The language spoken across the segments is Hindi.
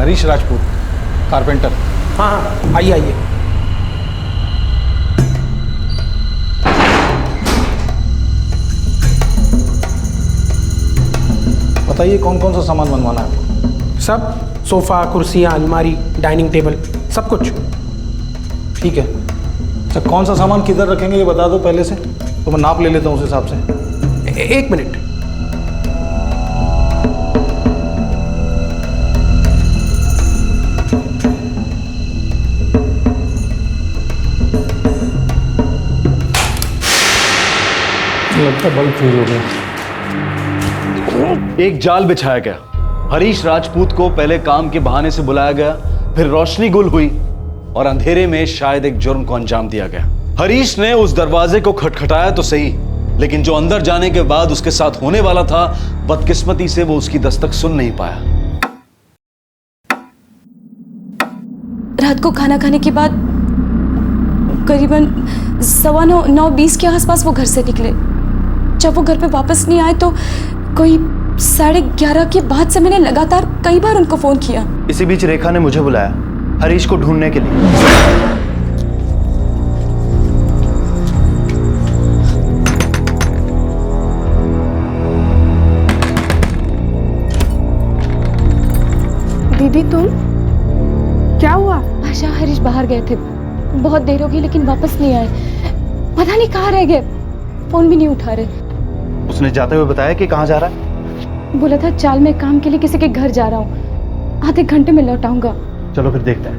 हरीश राजपूत, कारपेंटर। हाँ हाँ, आइए आइए। बताइए कौन कौन सा सामान बनवाना है आपको? सब, सोफ़ा, कुर्सियाँ, अलमारी, डाइनिंग टेबल, सब कुछ। ठीक है। अच्छा, कौन सा सामान किधर रखेंगे ये बता दो पहले से, तो मैं नाप ले लेता हूँ उस हिसाब से। एक मिनट। लगता है बल्ब फ्यूज हो गया। एक जाल बिछाया गया। हरीश राजपूत को पहले काम के बहाने से बुलाया गया, फिर रोशनी गुल हुई और अंधेरे में शायद एक जुर्म को अंजाम दिया गया। हरीश ने उस दरवाजे को खटखटाया तो सही, लेकिन जो अंदर जाने के बाद उसके साथ होने वाला था, बदकिस्मती से वो उसकी दस्तक सुन नहीं पाया। रात को खाना खाने के बाद करीबन 9:20 के आसपास वो घर से निकले। जब वो घर पे वापस नहीं आए तो कोई 11:30 के बाद से मैंने लगातार कई बार उनको फोन किया। इसी बीच रेखा ने मुझे बुलाया हरीश को ढूंढने के लिए। दीदी तुम, क्या हुआ? आशा, हरीश बाहर गए थे, बहुत देर हो गई लेकिन वापस नहीं आए। पता नहीं कहाँ रह गए, फोन भी नहीं उठा रहे। उसने जाते हुए बताया कि कहाँ जा रहा है? बोला था चाल में काम के लिए किसी के घर जा रहा हूँ, आधे घंटे में लौट आऊंगा। चलो फिर देखते हैं।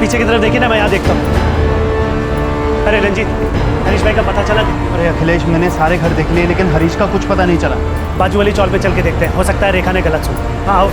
पीछे की तरफ देखिए ना, मैं यहाँ देखता हूँ। अरे रंजीत, हरीश भाई का पता चला? अरे अखिलेश, मैंने सारे घर देख लिए लेकिन हरीश का कुछ पता नहीं चला। बाजू वाली चौल पे चल के देखते हैं, हो सकता है रेखा ने गलत सुना। हाँ आओ।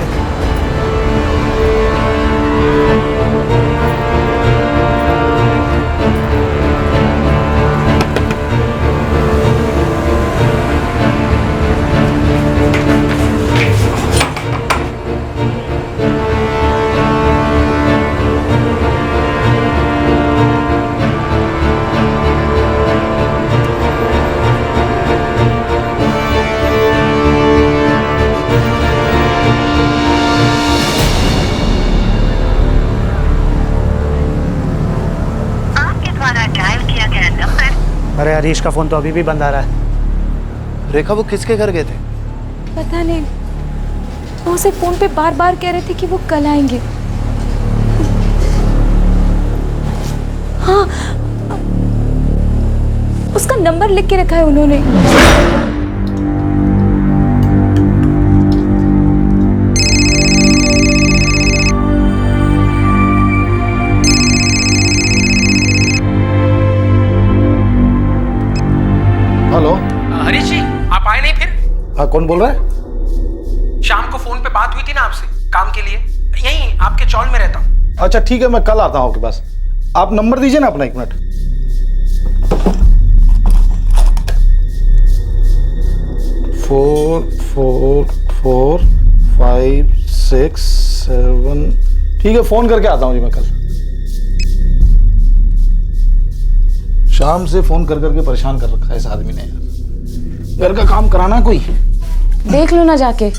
अरे हरीश का फोन तो अभी भी बंद आ रहा है। रेखा, वो किसके घर गए थे? पता नहीं, वो उसे फोन पे बार बार कह रहे थे कि वो कल आएंगे। हाँ, उसका नंबर लिख के रखा है उन्होंने। हेलो हरीश जी, आप आए नहीं फिर? हाँ, कौन बोल रहा है? शाम को फोन पे बात हुई थी ना आपसे काम के लिए, यहीं आपके चौल में रहता हूँ। अच्छा ठीक है, मैं कल आता हूँ आपके पास। आप नंबर दीजिए ना अपना, 1 मिनट। 44456 ठीक है, फोन करके आता हूँ जी मैं कल। शाम से फोन कर करके परेशान कर रखा है इस आदमी ने यार। घर का काम कराना कोई। देख लो ना जाके,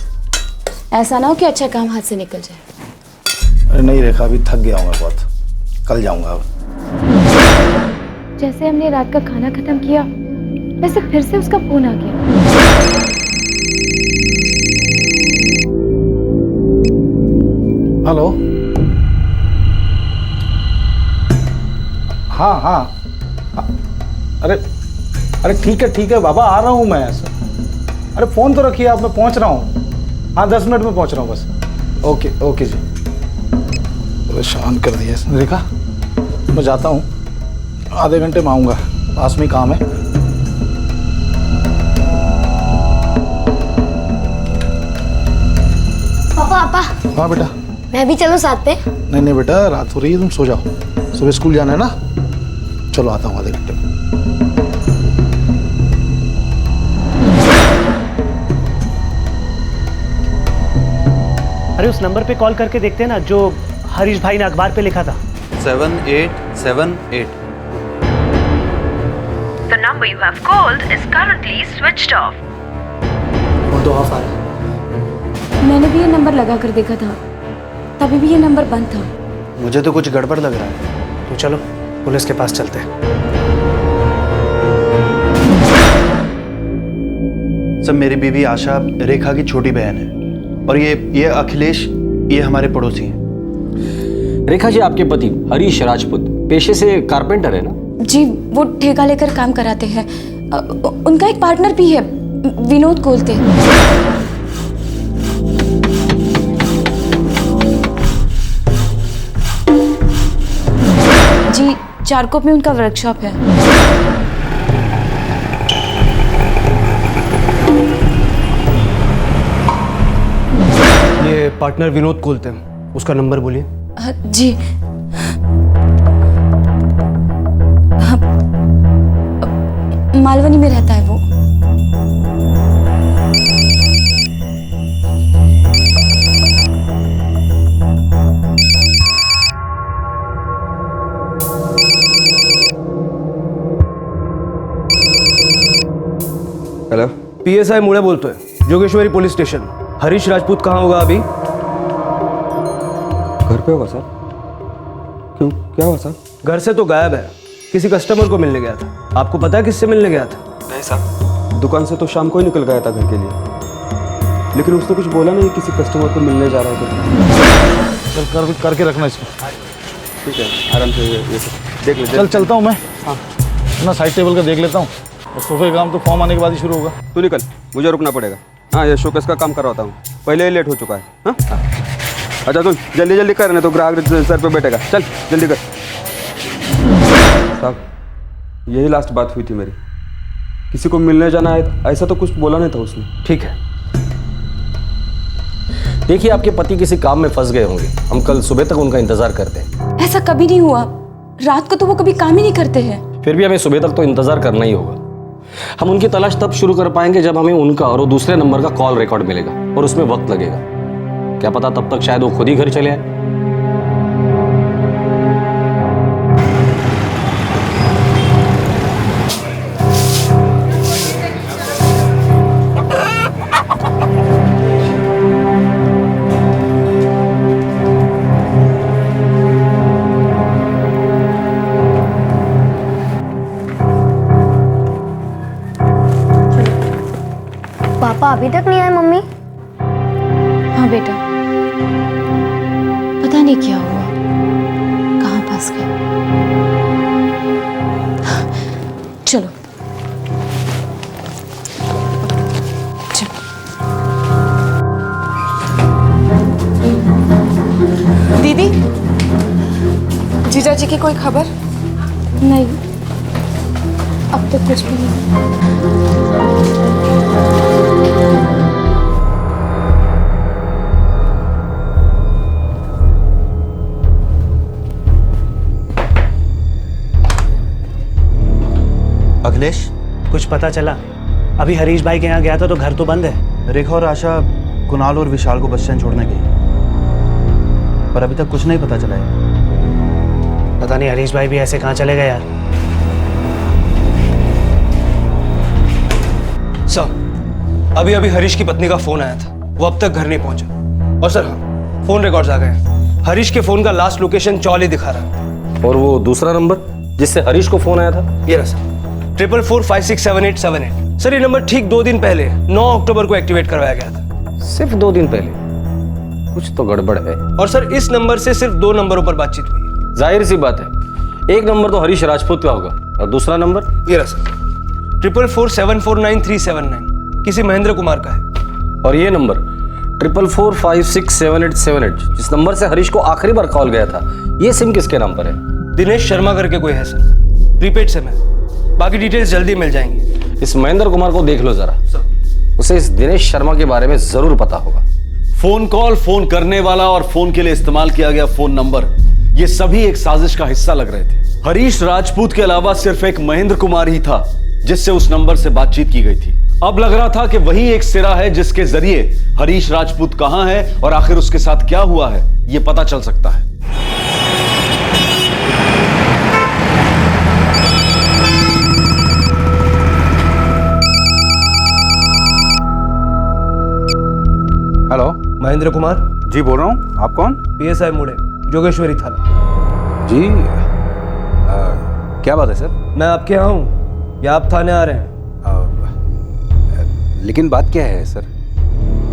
ऐसा ना हो कि अच्छा काम हाथ से निकल जाए। अरे नहीं रेखा, अभी थक गया हूँ मैं बहुत, कल जाऊंगा अब। जैसे हमने रात का खाना खत्म किया वैसे फिर से उसका फोन आ गया। हेलो, हाँ हाँ, अरे ठीक है बाबा, आ रहा हूँ मैं। अरे फोन तो रखिए आप, मैं पहुँच रहा हूँ। हाँ 10 मिनट में पहुँच रहा हूँ बस। ओके जी। परेशान कर दिया इसने। रेखा, मैं जाता हूँ, आधे घंटे में आऊँगा, पास में काम है। पापा हाँ बेटा। मैं भी चलो साथ पे। नहीं नहीं बेटा, रात हो रही है, तुम सो जाओ, सुबह स्कूल जाना है ना। चलो आता हूँ आधे घंटे में। अरे उस नंबर पे कॉल करके देखते हैं ना जो हरीश भाई ने अखबार पे लिखा था। 7878। The number you have called is currently switched off. Phone तो ऑफ आ रहा है। मैंने भी ये नंबर लगा कर देखा था, तभी भी ये नंबर बंद था। मुझे तो कुछ गड़बड़ लग रहा है। तो चलो पुलिस के पास चलते हैं। सब मेरी बीवी आशा रेखा की छोटी बहन है, और ये अखिलेश, ये हमारे पड़ोसी हैं। रेखा जी आपके पति हरीश राजपूत पेशे से कारपेंटर है ना? जी, वो ठेका लेकर काम कराते हैं। उनका एक पार्टनर भी है, विनोद कोलते। जी, चारकोप में उनका वर्कशॉप है। ये पार्टनर विनोद कोलते, उसका नंबर बोलिए। जी, मालवनी में रहता है वो। हेलो, पीएसआई मुड़े बोलते हैं, जोगेश्वरी पुलिस स्टेशन। हरीश राजपूत कहाँ होगा अभी? घर पे होगा सर। क्यों, क्या हुआ सर? घर से तो गायब है, किसी कस्टमर को मिलने गया था। आपको पता है किससे मिलने गया था? नहीं सर, दुकान से तो शाम को ही निकल गया था घर के लिए, लेकिन उसने कुछ बोला नहीं किसी कस्टमर को मिलने जा रहा है। चल करके रखना इसको। ठीक है, आराम से ये सब देख ले। चलता हूँ मैं। हाँ, अपना साइड टेबल का देख लेता हूँ, और सोफे का काम तो फॉर्म आने के बाद ही शुरू होगा। तू निकल, मुझे रुकना पड़ेगा। हाँ, ये शोकेस का काम करवाता हूँ, पहले ही लेट हो चुका है। हाँ, अच्छा सुन, जल्दी जल्दी कर, नहीं तो ग्राहक सर पे बैठेगा। चल जल्दी कर। साहब, यही लास्ट बात हुई थी मेरी, किसी को मिलने जाना है, ऐसा तो कुछ बोला नहीं था उसने। ठीक है, देखिए आपके पति किसी काम में फंस गए होंगे, हम कल सुबह तक उनका इंतजार करते हैं। ऐसा कभी नहीं हुआ, रात को तो वो कभी काम ही नहीं करते हैं। फिर भी हमें सुबह तक तो इंतजार करना ही होगा। हम उनकी तलाश तब शुरू कर पाएंगे जब हमें उनका और वो दूसरे नंबर का कॉल रिकॉर्ड मिलेगा, और उसमें वक्त लगेगा। क्या पता तब तक शायद वो खुद ही घर चले आए। पापा अभी तक नहीं आए मम्मी? हाँ बेटा, पता नहीं क्या हुआ, कहाँ फंस गए। चलो दीदी, जीजा जी की कोई खबर? नहीं, अब तक कुछ भी नहीं। अखिलेश, कुछ पता चला? अभी हरीश भाई के यहाँ गया था तो घर तो बंद है। रेखा और आशा कुणाल और विशाल को बस स्टैंड छोड़ने गई, पर अभी तक कुछ नहीं पता चला है। पता नहीं हरीश भाई भी ऐसे कहाँ चले गए यार। सर, अभी अभी हरीश की पत्नी का फोन आया था, वो अब तक घर नहीं पहुंचा। और सर हाँ, फोन रिकॉर्ड्स आ गए। हरीश के फोन का लास्ट लोकेशन चौली दिखा रहा है। और वो दूसरा नंबर जिससे हरीश को फोन आया था? ये रहा सर, 44467878। सर ये नंबर ठीक 2 दिन पहले 9 अक्टूबर को एक्टिवेट करवाया गया था। सिर्फ 2 दिन पहले? कुछ तो गड़बड़ है। और सर इस नंबर से सिर्फ 2 नंबरों पर बातचीत हुई है। जाहिर सी बात है, एक नंबर तो हरीश राजपूत का होगा, और दूसरा नंबर? ये रहा सर, 44474939 किसी महेंद्र कुमार का है। और ये नंबर 4445677878 जिस नंबर से हरीश को आखिरी बार कॉल गया था, ये सिम किसके नाम पर है? दिनेश शर्मा करके कोई है सर, प्रीपेड सिम है। बाकी डिटेल्स जल्दी मिल जाएंगी। इस महेंद्र कुमार को देख लो जरा, उसे इस दिनेश शर्मा के बारे में जरूर पता होगा। फोन कॉल, फोन करने वाला और फोन के लिए इस्तेमाल किया गया फोन नंबर, ये सभी एक साजिश का हिस्सा लग रहे थे। हरीश राजपूत के अलावा सिर्फ एक महेंद्र कुमार ही था जिससे उस नंबर से बातचीत की गई थी। अब लग रहा था कि वही एक सिरा है जिसके जरिए हरीश राजपूत कहां है और आखिर उसके साथ क्या हुआ है यह पता चल सकता है। हेलो, महेंद्र कुमार, जी बोल रहा हूँ। आप कौन? पीएसआई मुड़े, जोगेश्वरी थाना। जी क्या बात है सर? मैं आपके यहाँ हूँ या आप थाने आ रहे हैं? लेकिन बात क्या है सर?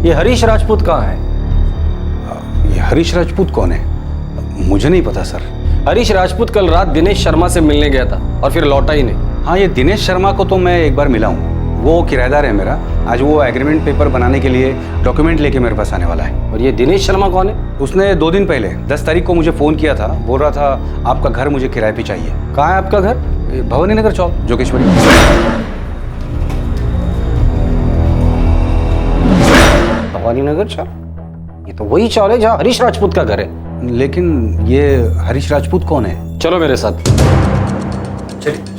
ये हरीश राजपूत कहाँ है? ये हरीश राजपूत कौन है? मुझे नहीं पता सर। हरीश राजपूत कल रात दिनेश शर्मा से मिलने गया था और फिर लौटा ही नहीं। हाँ, ये दिनेश शर्मा को तो मैं एक बार मिला हूँ। वो किराएदार है मेरा। आज वो एग्रीमेंट पेपर बनाने के लिए डॉक्यूमेंट लेके मेरे पास आने वाला है। और ये दिनेश शर्मा कौन है? उसने 2 दिन पहले 10 तारीख को मुझे फ़ोन किया था। बोल रहा था आपका घर मुझे किराए पे चाहिए। कहाँ है आपका घर? भवानी नगर चौक, जोगेश्वरी। भवानी नगर चौक? ये तो वही चौक है जहाँ हरीश राजपूत का घर है। लेकिन ये हरीश राजपूत कौन है? चलो मेरे साथ। चलिए।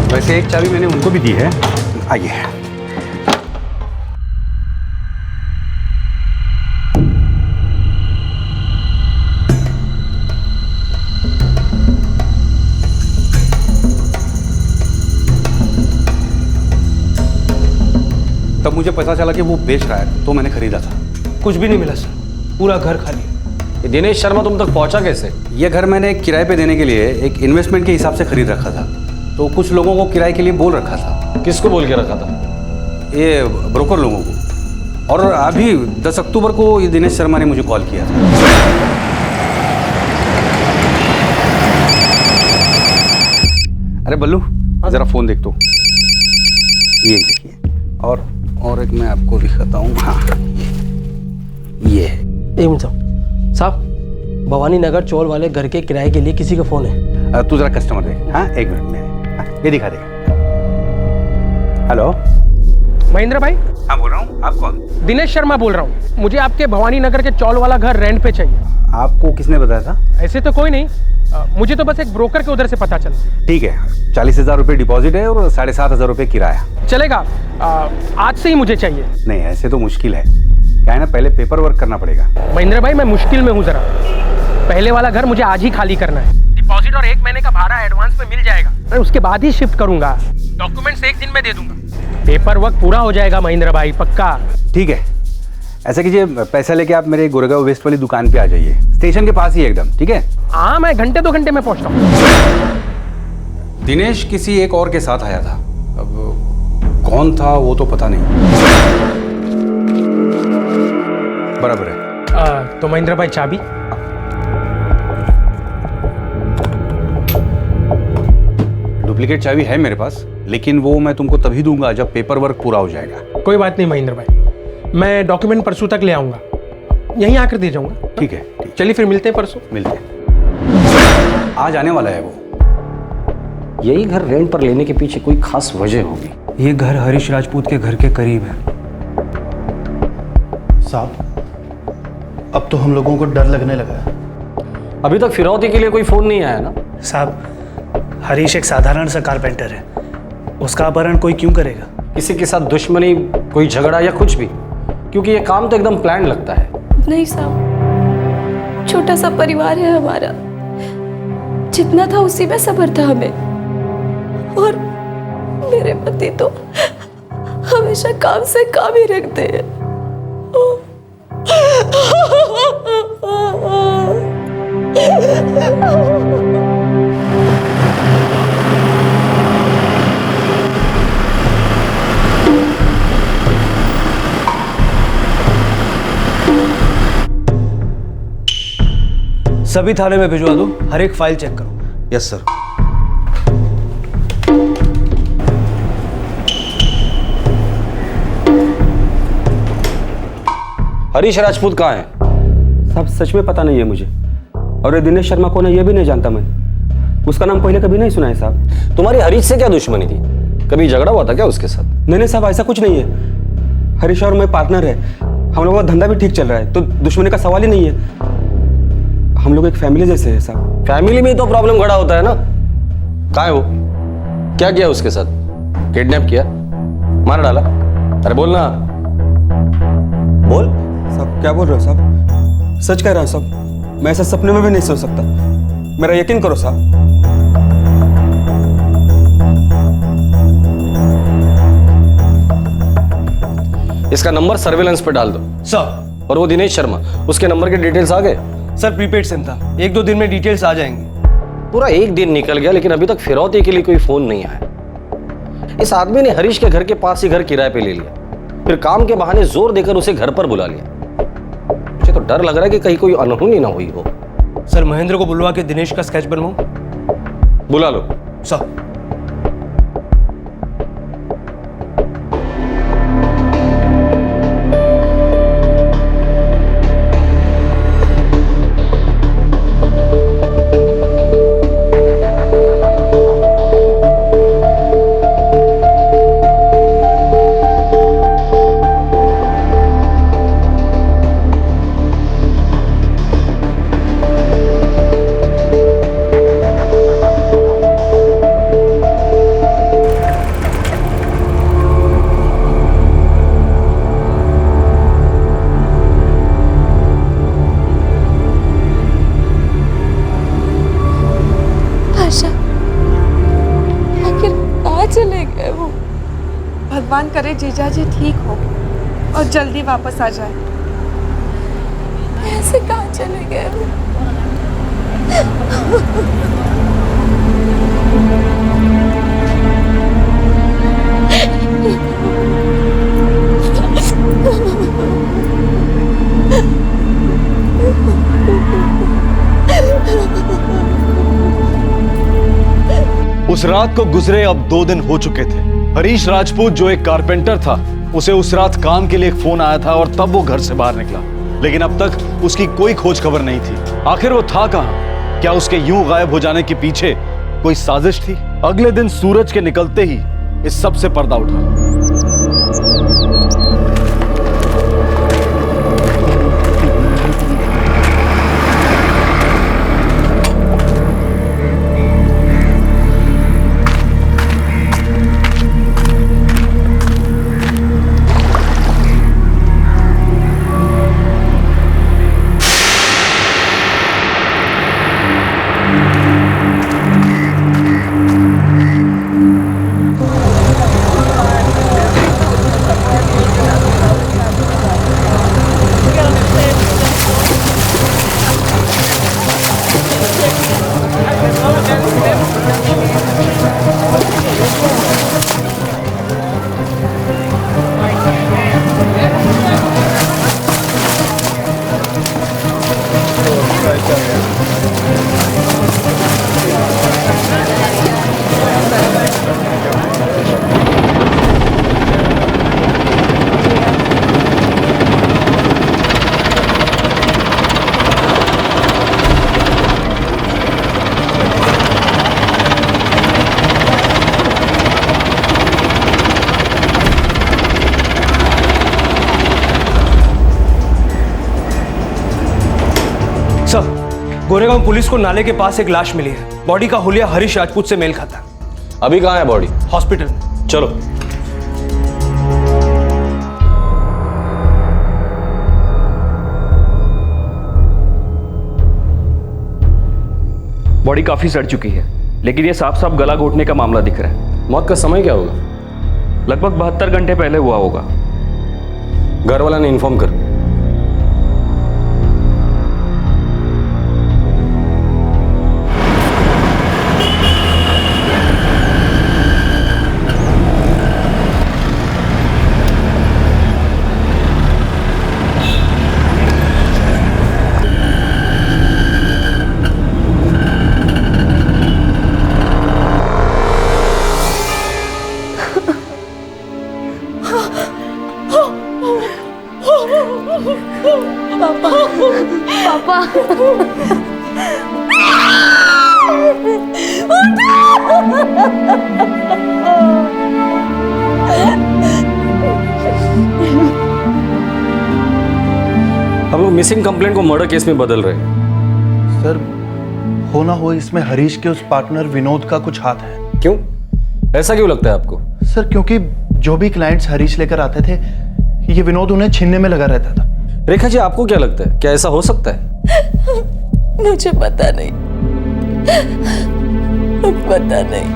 वैसे एक चाबी मैंने उनको भी दी है। आइए। तब मुझे पता चला कि वो बेच रहा है तो मैंने खरीदा था। कुछ भी नहीं मिला सर, पूरा घर खाली है। ये दिनेश शर्मा तुम तक पहुंचा कैसे? ये घर मैंने किराए पे देने के लिए एक इन्वेस्टमेंट के हिसाब से खरीद रखा था। तो कुछ लोगों को किराए के लिए बोल रखा था। किसको बोल के रखा था? ये ब्रोकर लोगों को। और अभी 10 अक्टूबर को ये दिनेश शर्मा ने मुझे कॉल किया था। अरे बल्लू, ज़रा फ़ोन देख तो। ये देखिए। और एक मैं आपको दिखाता हूँ। हाँ, ये है। एक मिनट साहब, भवानी नगर चौल वाले घर के किराए के लिए किसी का फ़ोन है। तू ज़रा कस्टमर देख। हाँ, एक मिनट में। ये दिखा दे। हेलो, महेंद्र भाई। हाँ बोल रहा हूँ। आप कौन? दिनेश शर्मा बोल रहा हूँ। मुझे आपके भवानी नगर के चौल वाला घर रेंट पे चाहिए। आपको किसने बताया था? ऐसे तो कोई नहीं, मुझे तो बस एक ब्रोकर के उधर से पता चला। ठीक है, 40,000 रुपये डिपॉजिट है और 7,500 रुपये किराया। चलेगा? आज से ही मुझे चाहिए। नहीं, ऐसे तो मुश्किल है। क्या है ना, पहले पेपर वर्क करना पड़ेगा। महेंद्र भाई, मैं मुश्किल में हूँ जरा। पहले वाला घर मुझे आज ही खाली करना है। डिपॉजिट और 1 महीने का भाड़ा एडवांस में मिल जाएगा। मैं उसके बाद ही शिफ्ट करूंगा। डॉक्यूमेंट्स 1 दिन में दे दूंगा। पेपर वर्क पूरा हो जाएगा महेंद्र भाई, पक्का। ठीक है, ऐसा कीजिए, पैसा लेके आप मेरे गोरेगांव वेस्ट वाली दुकान पे आ जाइए। स्टेशन के पास ही एकदम। ठीक है? हाँ, मैं घंटे 2 घंटे में पहुंचता हूँ। दिनेश किसी एक और के साथ आया था। अब कौन था वो तो पता नहीं। बराबर है। तो महेंद्र भाई, चाबी? डुप्लीकेट चाबी है मेरे पास, लेकिन वो मैं तुमको तभी दूंगा जब पेपर वर्क पूरा हो जाएगा। कोई बात नहीं महेंद्र भाई, मैं डॉक्यूमेंट परसों तक ले आऊंगा। यहीं आकर दे जाऊंगा। ठीक है, चलिए फिर मिलते हैं परसों। मिलते हैं। आज आने वाला है वो। यही घर रेंट पर लेने के पीछे कोई खास वजह होगी। ये घर हरीश राजपूत के घर के करीब है। साहब, अब तो हम लोगों को डर लगने लगा है। अभी तक फिरौती के लिए कोई फोन नहीं आया ना? साहब, हरीश एक साधारण सा कारपेंटर है। उसका अपहरण कोई क्यों करेगा? किसी के साथ दुश्मनी, कोई झगड़ा या कुछ भी? क्योंकि ये काम तो एकदम प्लान लगता है। नहीं साहब, छोटा सा परिवार है हमारा। जितना था उसी में सब्र था हमें। और मेरे पति तो हमेशा काम से काम ही रखते हैं। सभी थाने में भिजवा दो, हर एक फाइल चेक करो। Yes sir. हरीश राजपूत कहाँ है? साहब सच में पता नहीं है मुझे, और ये दिनेश शर्मा कौन है ये भी नहीं जानता मैं। उसका नाम पहले कभी नहीं सुना है साहब। तुम्हारी हरीश से क्या दुश्मनी थी? कभी झगड़ा हुआ था क्या उसके साथ? नहीं साहब, ऐसा कुछ नहीं है। हरीश और मैं पार्टनर है, हम लोगों का धंधा भी ठीक चल रहा है, तो दुश्मनी का सवाल ही नहीं है। हम लोग एक फैमिली जैसे है साहब। फैमिली में तो प्रॉब्लम खड़ा होता है ना। कहाँ है वो? क्या किया उसके साथ? किडनैप किया? मार डाला? अरे बोलना, बोल। साहब क्या बोल रहे हो साहब? सच कह रहा हूँ साहब, मैं ऐसा सपने में भी नहीं सोच सकता। मेरा यकीन करो साहब। इसका नंबर सर्वेलेंस पे डाल दो। सर। और वो दिनेश शर्मा, उसके नंबर के डिटेल्स आ गए? सर प्रीपेड सिम था, 1-2 दिन में डिटेल्स आ जाएंगे। पूरा एक दिन निकल गया लेकिन अभी तक फिरौती के लिए कोई फोन नहीं आया। इस आदमी ने हरीश के घर के पास ही घर किराए पे ले लिया, फिर काम के बहाने जोर देकर उसे घर पर बुला लिया। मुझे तो डर लग रहा है कि कहीं कोई अनहोनी ना हुई हो। सर महेंद्र को बुलवा के दिनेश का स्केच बनवाऊं? बुला लो। सर। चले गए वो। भगवान करे जीजा जी ठीक हो और जल्दी वापस आ जाए। ऐसे कहाँ चले गए वो? उस रात को गुजरे अब 2 दिन हो चुके थे। हरीश राजपूत जो एक कारपेंटर था, उसे उस रात काम के लिए एक फोन आया था और तब वो घर से बाहर निकला, लेकिन अब तक उसकी कोई खोज खबर नहीं थी। आखिर वो था कहां? क्या उसके यूं गायब हो जाने के पीछे कोई साजिश थी? अगले दिन सूरज के निकलते ही इस सब से पर्दा उठा। गोरेगांव पुलिस को नाले के पास एक लाश मिली है। बॉडी का हुलिया हरीश राजपूत से मेल खाता है। अभी कहाँ है बॉडी? हॉस्पिटल। चलो। बॉडी काफी सड़ चुकी है, लेकिन ये साफ साफ गला घोटने का मामला दिख रहा है। मौत का समय क्या होगा? लगभग 72 घंटे पहले हुआ होगा। घर वाला ने इन्फॉर्म कर। पापा हम लोग मिसिंग कंप्लेंट को मर्डर केस में बदल रहे हैं। सर, हो ना हो इसमें हरीश के उस पार्टनर विनोद का कुछ हाथ है। क्यों? ऐसा क्यों लगता है आपको? सर, क्योंकि जो भी क्लाइंट्स हरीश लेकर आते थे, ये विनोद उन्हें छीनने में लगा रहता था। रेखा जी, आपको क्या लगता है, क्या ऐसा हो सकता है? मुझे पता नहीं, पता नहीं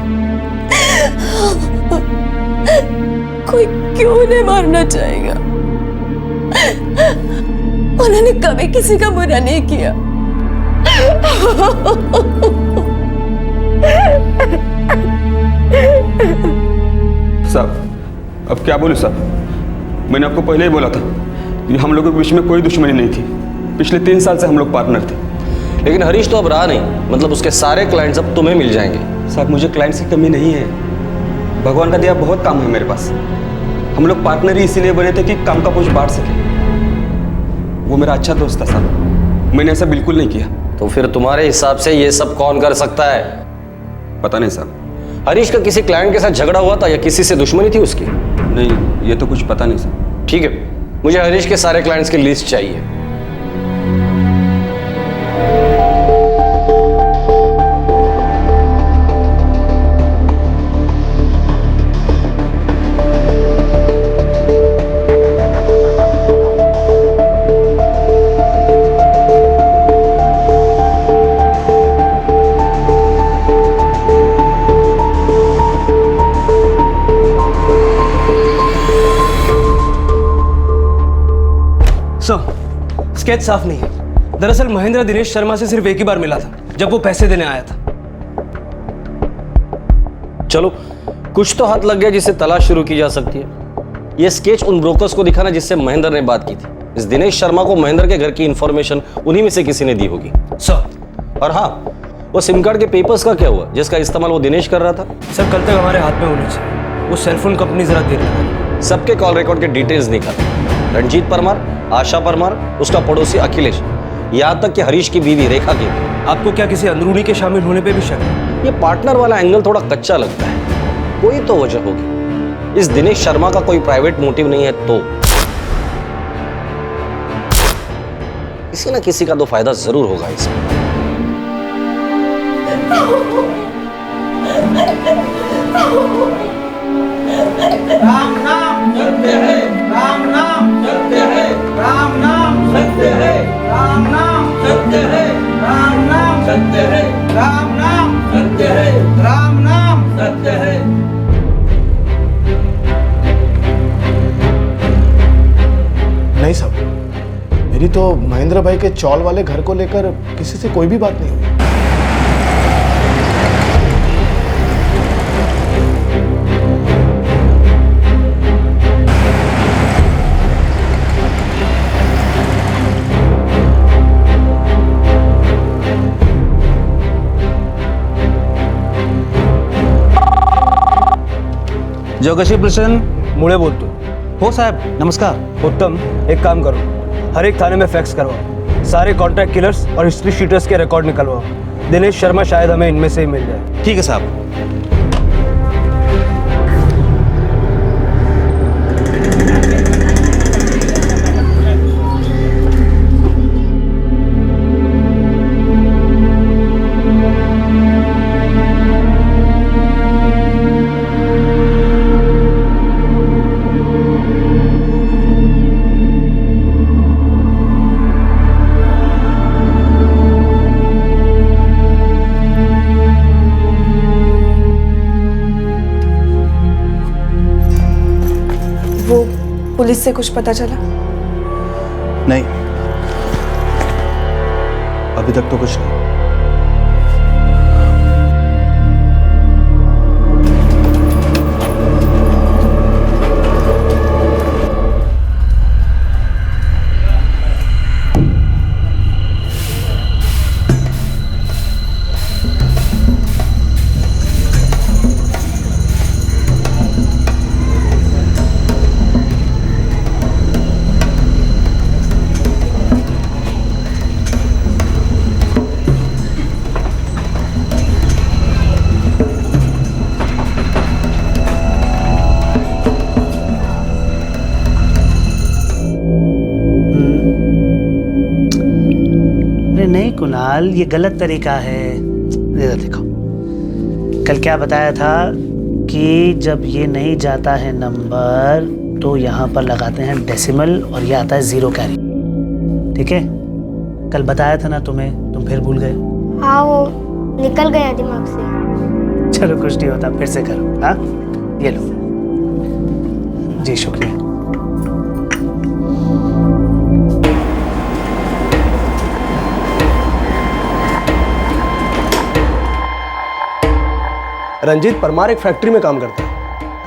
कोई क्यों उन्हें मारना चाहेगा। उन्होंने कभी किसी का बुरा नहीं किया। साहब, अब क्या बोलूं साहब? मैंने आपको पहले ही बोला था कि हम लोगों के बीच में कोई दुश्मनी नहीं थी। पिछले 3 साल से हम लोग पार्टनर थे। लेकिन हरीश तो अब रहा नहीं, मतलब उसके सारे क्लाइंट्स अब तुम्हें मिल जाएंगे। साहब, मुझे क्लाइंट की कमी नहीं है, भगवान का दिया बहुत काम है मेरे पास। हम लोग पार्टनर ही इसीलिए बने थे कि काम का बोझ बांट सके। वो मेरा अच्छा दोस्त था साहब, मैंने ऐसा बिल्कुल नहीं किया। तो फिर तुम्हारे हिसाब से ये सब कौन कर सकता है? पता नहीं साहब। हरीश का किसी क्लाइंट के साथ झगड़ा हुआ था या किसी से दुश्मनी थी उसकी? नहीं, ये तो कुछ पता नहीं साहब। ठीक है, मुझे हरीश के सारे क्लाइंट्स की लिस्ट चाहिए। स्केच साफ नहीं है। दरअसल महेंद्र दिनेश शर्मा से सिर्फ एक ही बार मिला था, जब वो पैसे देने आया था। चलो, कुछ तो हाथ लग गया जिससे तलाश शुरू की जा सकती है। यह स्केच उन ब्रोकर्स को दिखाना जिससे महेंद्र ने बात की थी। इस दिनेश शर्मा को महेंद्र के घर की इंफॉर्मेशन उन्हीं में से किसी ने दी होगी। सर, और हाँ, वो सिम कार्ड के पेपर्स का क्या हुआ जिसका इस्तेमाल वो दिनेश कर रहा था? सर, कल तक हमारे हाथ में होने चाहिए। वो सेलफोन कंपनी जरा देर लगा। सबके कॉल रिकॉर्ड के डिटेल्स निकाल। रणजीत परमार, आशा परमार, उसका पड़ोसी अखिलेश, यहाँ तक कि हरीश की बीवी रेखा की। आपको क्या किसी अंदरूनी के शामिल होने पे भी शक है? ये पार्टनर वाला एंगल थोड़ा कच्चा लगता है। कोई तो वजह होगी। इस दिनेश शर्मा का कोई प्राइवेट मोटिव नहीं है तो किसी ना किसी का तो फायदा जरूर होगा इसमें। राम नाम सत्य है, राम नाम सत्य है, राम नाम सत्य है, राम नाम सत्य है, राम नाम सत्य है, राम नाम सत्य है, राम नाम सत्य है। नहीं साहब, मेरी तो महेंद्र भाई के चौल वाले घर को लेकर किसी से कोई भी बात नहीं हुई। जोगशी प्रसन्न मुळे बोलतो। हो साहब, नमस्कार। उत्तम, एक काम करो, हर एक थाने में फैक्स करवाओ, सारे कॉन्ट्रैक्ट किलर्स और हिस्ट्री शीटर्स के रिकॉर्ड निकलवाओ। दिनेश शर्मा शायद हमें इनमें से ही मिल जाए। ठीक है साहब। पुलिस से कुछ पता चला? नहीं, अभी तक तो कुछ नहीं। नहीं कुणाल, ये गलत तरीका है। देखो, कल क्या बताया था कि जब ये नहीं जाता है नंबर तो यहाँ पर लगाते हैं डेसिमल और ये आता है 0 कैरी। ठीक है, कल बताया था ना तुम्हें, तुम फिर भूल गए। हाँ, वो निकल गया दिमाग से। चलो कुछ नहीं होता, फिर से करो। हाँ, ये लो जी, शुक्रिया। रंजीत परमार एक फैक्ट्री में काम करता है।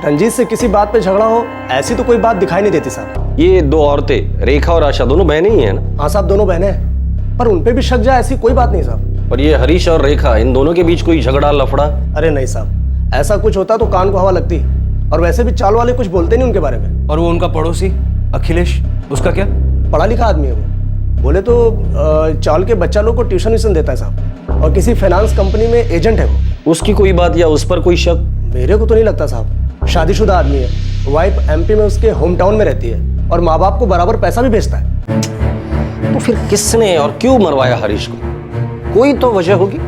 रंजीत से किसी बात पे झगड़ा हो, ऐसी तो कोई बात दिखाई नहीं देती साहब। ये 2 औरतें रेखा और आशा दोनों बहनें ही हैं ना? हाँ साहब, दोनों बहनें हैं, पर उनपे भी शक जाए ऐसी कोई बात नहीं साहब। और ये हरीश और रेखा, इन दोनों के बीच कोई झगड़ा लफड़ा? अरे नहीं साहब, ऐसा कुछ होता तो कान को हवा लगती। और वैसे भी चाल वाले कुछ बोलते नहीं उनके बारे में। और वो उनका पड़ोसी अखिलेश, उसका क्या? पढ़ा लिखा आदमी है वो। बोले तो चाल के बच्चा लोग को ट्यूशन व्यूशन देता है साहब, और किसी फाइनेंस कंपनी में एजेंट है वो। उसकी कोई बात या उस पर कोई शक? मेरे को तो नहीं लगता साहब। शादीशुदा आदमी है, वाइफ एमपी में उसके होम टाउन में रहती है, और माँ बाप को बराबर पैसा भी भेजता है। तो फिर किसने और क्यों मरवाया हरीश को? कोई तो वजह होगी।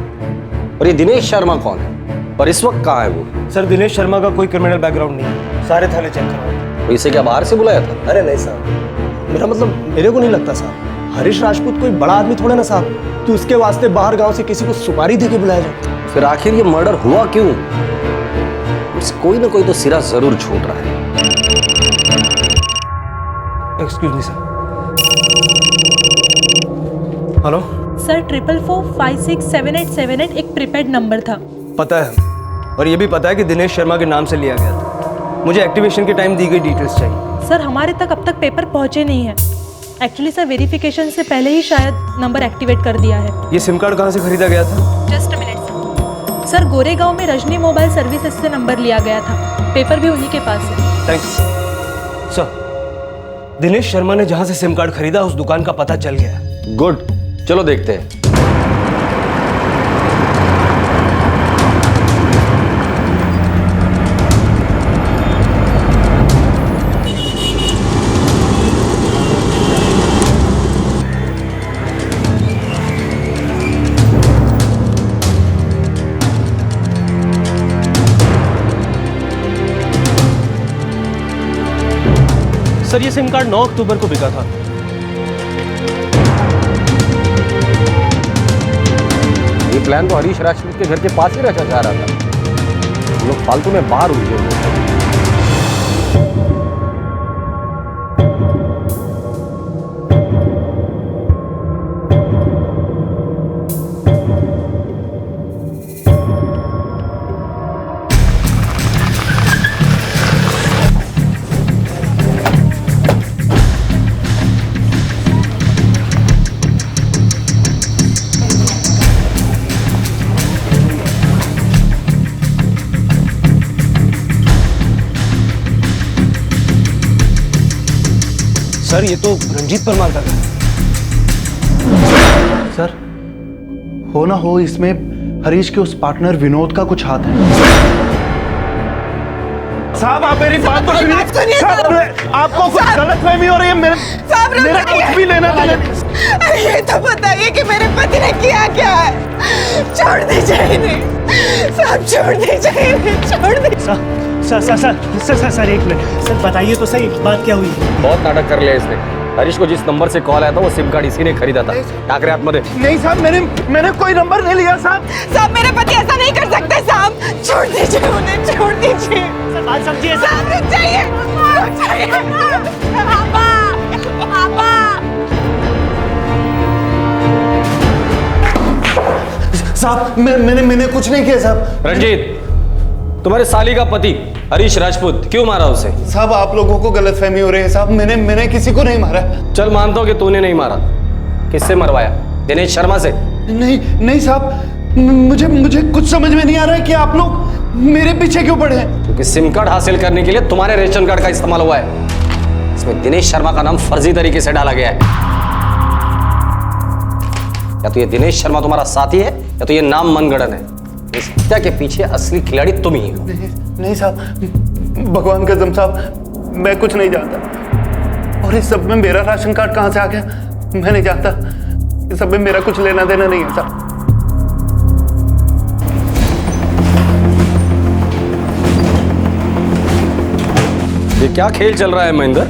और ये दिनेश शर्मा कौन है और इस वक्त कहाँ है वो? सर, दिनेश शर्मा का कोई क्रिमिनल बैकग्राउंड नहीं है, सारे थाने चेक करवाए। तो इसे क्या बाहर से बुलाया था? अरे नहीं साहब, मेरा मतलब मेरे को नहीं लगता साहब। हरीश राजपूत कोई बड़ा आदमी थोड़ा ना साहब कि उसके वास्ते बाहर गांव से किसी को सुपारी दे के बुलाया जाए। फिर आखिर ये मर्डर हुआ क्यों? कोई ना कोई तो सिरा जरूर छूट रहा है। Excuse me sir. Hello sir, 444567878 एक प्रीपेड नंबर था। पता है, और ये भी पता है कि दिनेश शर्मा के नाम से लिया गया था। मुझे एक्टिवेशन के टाइम दी गई डिटेल्स चाहिए। सर, हमारे तक अब तक पेपर पहुंचे नहीं है। एक्चुअली सर, वेरिफिकेशन से पहले ही शायद नंबर एक्टिवेट कर दिया है। ये सिम कार्ड कहाँ से खरीदा गया था? Just a minute sir, Goregaon में रजनी मोबाइल सर्विसेज से नंबर लिया गया था। पेपर भी उन्हीं के पास है। Thank you sir. Dinesh Sharma ने जहां से सिम कार्ड खरीदा उस दुकान का पता चल गया। गुड, चलो देखते हैं। सर, ये सिम कार्ड 9 अक्टूबर को बिका था। ये प्लान तो हरीश राजपूत के घर के पास ही रचा जा रहा था। हम लोग फालतू में बाहर उलझे हुए थे। सर, ये तो रंजीत परमार का घर। सर, हो ना हो इसमें हरीश के उस पार्टनर विनोद का कुछ हाथ है। साहब, आप मेरी बात तो सुनिए। साहब, आपको कुछ गलतफहमी हो रही है। मेरा कुछ भी लेना देना। ये तो बताइए कि मेरे पति ने किया क्या है। छोड़ दीजिए इन्हें साहब, छोड़ दीजिए इन्हें, छोड़ दीजिए। सर, एक मिनट सर, बताइए तो सही, बात क्या हुई? बहुत नाटक कर लिया इसने। हरीश को जिस नंबर से कॉल आया था वो सिम कार्ड इसी ने खरीदा था। क्या करे आत्मदे? नहीं साहब, मैंने कोई नंबर नहीं लिया साहब। साहब, मेरे पति ऐसा नहीं कर सकते साहब। छोड़ दीजिए उन्हें, छोड़ दीजिए। बात समझिए साहब, रुक जाइए, रुक जाइए। पापा, पापा। साहब, मैंने कुछ नहीं किया साहब। रंजीत, तुम्हारे साली का पति हरीश राजपूत क्यों मारा उसे? साहब, आप लोगों को गलतफहमी हो रही है साहब। मैंने किसी को नहीं मारा। चल मानता हूं कि तूने नहीं मारा। किससे मरवाया? दिनेश शर्मा से? नहीं साहब, मुझे कुछ समझ में नहीं आ रहा है कि आप लोग मेरे पीछे क्यों पड़े हैं। क्योंकि सिम कार्ड हासिल करने के लिए तुम्हारे रेशन कार्ड का इस्तेमाल हुआ है। इसमें दिनेश शर्मा का नाम फर्जी तरीके से डाला गया है। या तो ये दिनेश शर्मा तुम्हारा साथी है या तो ये नाम मनगढ़ंत है। इस हत्या के पीछे असली खिलाड़ी तुम ही हो। नहीं साहब, भगवान कसम साहब, मैं कुछ नहीं जानता। और इस सब में मेरा राशन कार्ड कहाँ से आ गया मैं नहीं जानता। इस सब में मेरा कुछ लेना देना नहीं है साहब। ये क्या खेल चल रहा है महेंद्र?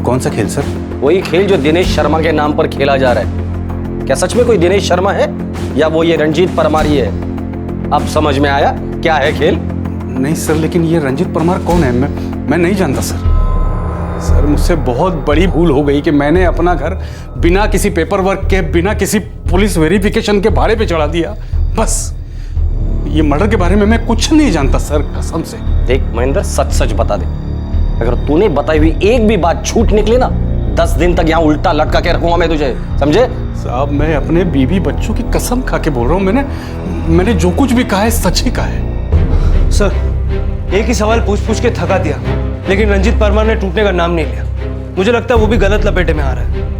कौन सा खेल सर? वही खेल जो दिनेश शर्मा के नाम पर खेला जा रहा है। क्या सच में कोई दिनेश शर्मा है या वो ये रंजीत परमार ही है? अब समझ में आया क्या है खेल? नहीं सर, लेकिन ये रंजीत परमार कौन है? मैं नहीं जानता सर। सर मुझसे बहुत बड़ी भूल हो गई कि मैंने अपना घर बिना किसी पेपर वर्क के, बिना किसी पुलिस वेरिफिकेशन के भाड़े पे चढ़ा दिया। बस ये मर्डर के बारे में मैं कुछ नहीं जानता सर, कसम से। देख महेंद्र, सच सच बता दे। अगर तूने बताई हुई एक भी बात झूठ निकली ना, 10 दिन तक यहाँ उल्टा लटका के रखूंगा मैं तुझे, समझे? साहब मैं अपने बीवी बच्चों की कसम खा के बोल रहा हूँ, मैंने जो कुछ भी कहा है सच ही कहा है। सर एक ही सवाल पूछ पूछ के थका दिया, लेकिन रंजीत परमार ने टूटने का नाम नहीं लिया। मुझे लगता है वो भी गलत लपेटे में आ रहा है।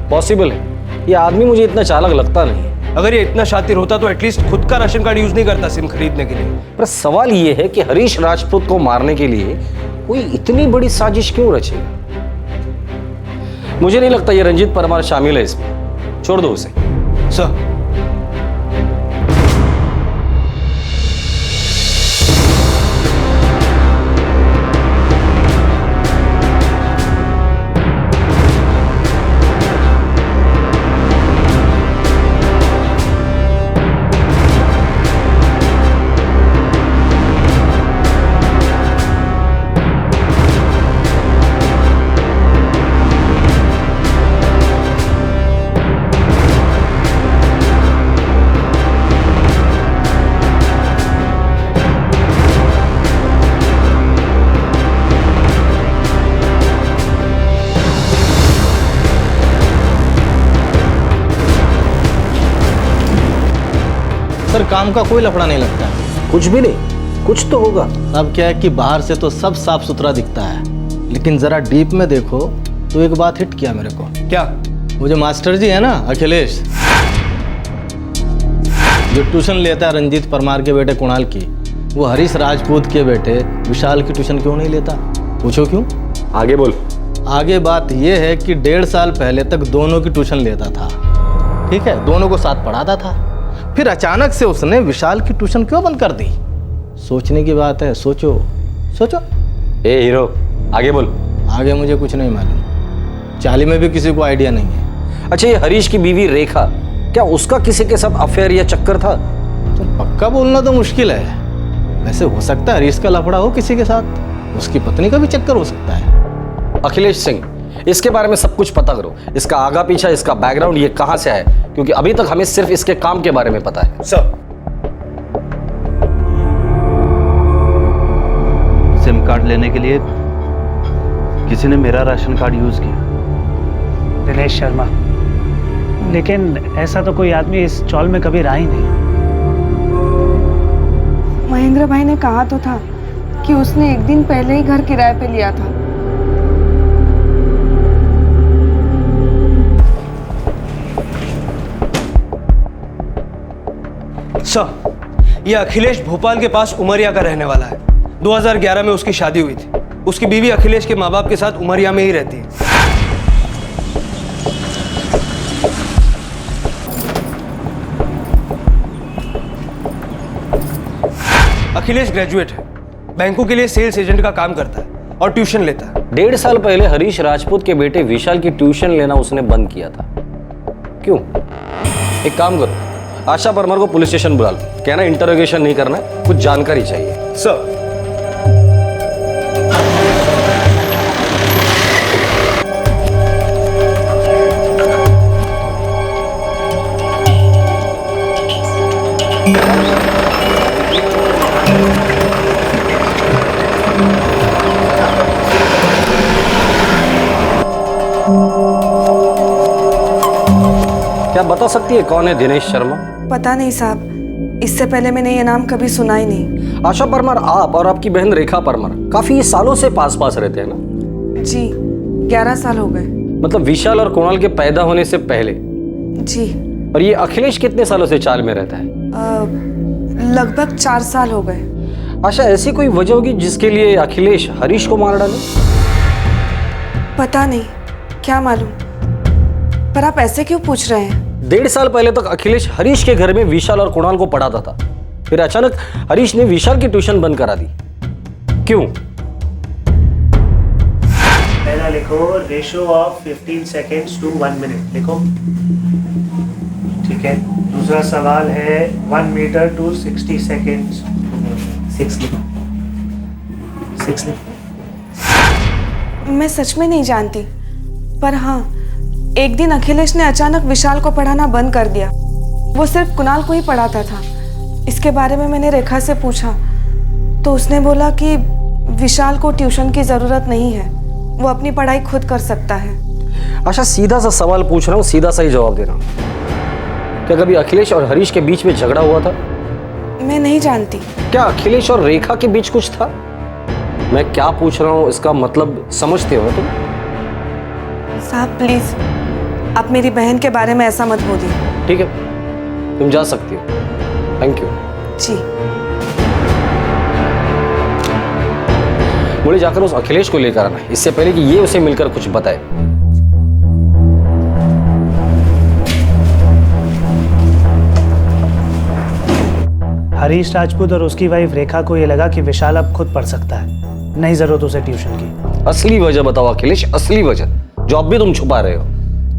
पॉसिबल है, ये आदमी मुझे इतना चालाक लगता नहीं। अगर ये इतना शातिर होता तो एटलीस्ट खुद का राशन कार्ड यूज नहीं करता सिम खरीदने के लिए। पर सवाल ये है कि हरीश राजपूत को मारने के लिए कोई इतनी बड़ी साजिश क्यों रचेगा? मुझे नहीं लगता ये रंजीत परमार शामिल है इसमें। छोड़ दो उसे। सर सर काम का कोई लफड़ा नहीं लगता है। कुछ भी नहीं, कुछ तो होगा। अब क्या है कि बाहर से तो सब साफ सुथरा दिखता है, लेकिन जरा डीप में देखो तो एक बात हिट किया मेरे को। क्या? वो जो मास्टर जी है ना अखिलेश, जो ट्यूशन लेता है रंजीत परमार के बेटे कुणाल की, वो हरीश राजपूत के बेटे विशाल की ट्यूशन क्यों नहीं लेता? पूछो क्यों? आगे बोल। आगे बात ये है कि 1.5 साल पहले तक दोनों की ट्यूशन लेता था, ठीक है, दोनों को साथ पढ़ाता था। फिर अचानक से उसने विशाल की ट्यूशन क्यों बंद कर दी? सोचने की बात है, सोचो सोचो। ए हीरो, आगे बोल। आगे मुझे कुछ नहीं मालूम, चाली में भी किसी को आइडिया नहीं है। अच्छा ये हरीश की बीवी रेखा, क्या उसका किसी के साथ अफेयर या चक्कर था? तो पक्का बोलना तो मुश्किल है। वैसे हो सकता है हरीश का लफड़ा हो किसी के साथ, उसकी पत्नी का भी चक्कर हो सकता है। अखिलेश सिंह, इसके बारे में सब कुछ पता करो। इसका आगा पीछा, इसका बैकग्राउंड, ये कहां से आया, क्योंकि अभी तक हमें सिर्फ इसके काम के बारे में पता है। सर सिम कार्ड लेने के लिए किसी ने मेरा राशन कार्ड यूज किया। दिनेश शर्मा, लेकिन ऐसा तो कोई आदमी इस चौल में कभी रहा ही नहीं। महेंद्र भाई ने कहा तो था कि उसने एक दिन पहले ही घर किराए पे लिया था। सर ये अखिलेश भोपाल के पास उमरिया का रहने वाला है। 2011 में उसकी शादी हुई थी। उसकी बीवी अखिलेश के माँ बाप के साथ उमरिया में ही रहती है। अखिलेश ग्रेजुएट है, बैंकों के लिए सेल्स एजेंट का काम करता है और ट्यूशन लेता है। 1.5 साल पहले हरीश राजपूत के बेटे विशाल की ट्यूशन लेना उसने बंद किया था। क्यों? एक काम करो, आशा परमार को पुलिस स्टेशन बुला लो। कहना इंटरोगेशन नहीं करना, कुछ जानकारी चाहिए। सर क्या बता सकती है कौन है दिनेश शर्मा? पता नहीं साहब, इससे पहले मैंने ये नाम कभी सुना ही नहीं। आशा परमार, आप और आपकी बहन रेखा परमार काफी सालों से पास पास रहते हैं ना? जी 11 साल हो गए। मतलब विशाल और कुणाल के पैदा होने से पहले? जी। और ये अखिलेश कितने सालों से चाल में रहता है? लगभग 4 साल हो गए। आशा, ऐसी कोई वजह होगी जिसके लिए अखिलेश हरीश को मार डाले? पता नहीं, क्या मालूम। पर आप ऐसे क्यों पूछ रहे हैं? 1.5 साल पहले तक अखिलेश हरीश के घर में विशाल और कुणाल को पढ़ाता था। फिर अचानक हरीश ने विशाल की ट्यूशन बंद करा दी। क्यों? पहला लिखो ratio of 15 seconds to 1 minute लिखो। ठीक है। दूसरा सवाल है 1 मीटर टू 60 सेकेंड्स। 6 लिखो। 6 लिखो। मैं सच में नहीं जानती, पर हाँ, एक दिन अखिलेश ने अचानक विशाल को पढ़ाना बंद कर दिया। वो सिर्फ कुणाल को ही पढ़ाता था। इसके बारे में मैंने रेखा से पूछा तो उसने बोला कि विशाल को ट्यूशन की ज़रूरत नहीं है, वो अपनी पढ़ाई खुद कर सकता है। अच्छा, सीधा सा सवाल पूछ रहा हूँ, सीधा सा ही जवाब देना। क्या कभी अखिलेश और हरीश के बीच में झगड़ा हुआ था? मैं नहीं जानती। क्या अखिलेश और रेखा के बीच कुछ था? मैं क्या पूछ रहा हूँ इसका मतलब समझते हो तुम? साहब प्लीज, आप मेरी बहन के बारे में ऐसा मत बोलिए। ठीक है, तुम जा सकती हो। Thank you. जी। मुझे जाकर उस अखिलेश को लेकर आना, इससे पहले कि ये उसे मिलकर कुछ बताए। हरीश राजपूत और उसकी वाइफ रेखा को यह लगा कि विशाल अब खुद पढ़ सकता है, नहीं जरूरत उसे ट्यूशन की। असली वजह बताओ अखिलेश, असली वजह जो अब भी तुम छुपा रहे हो।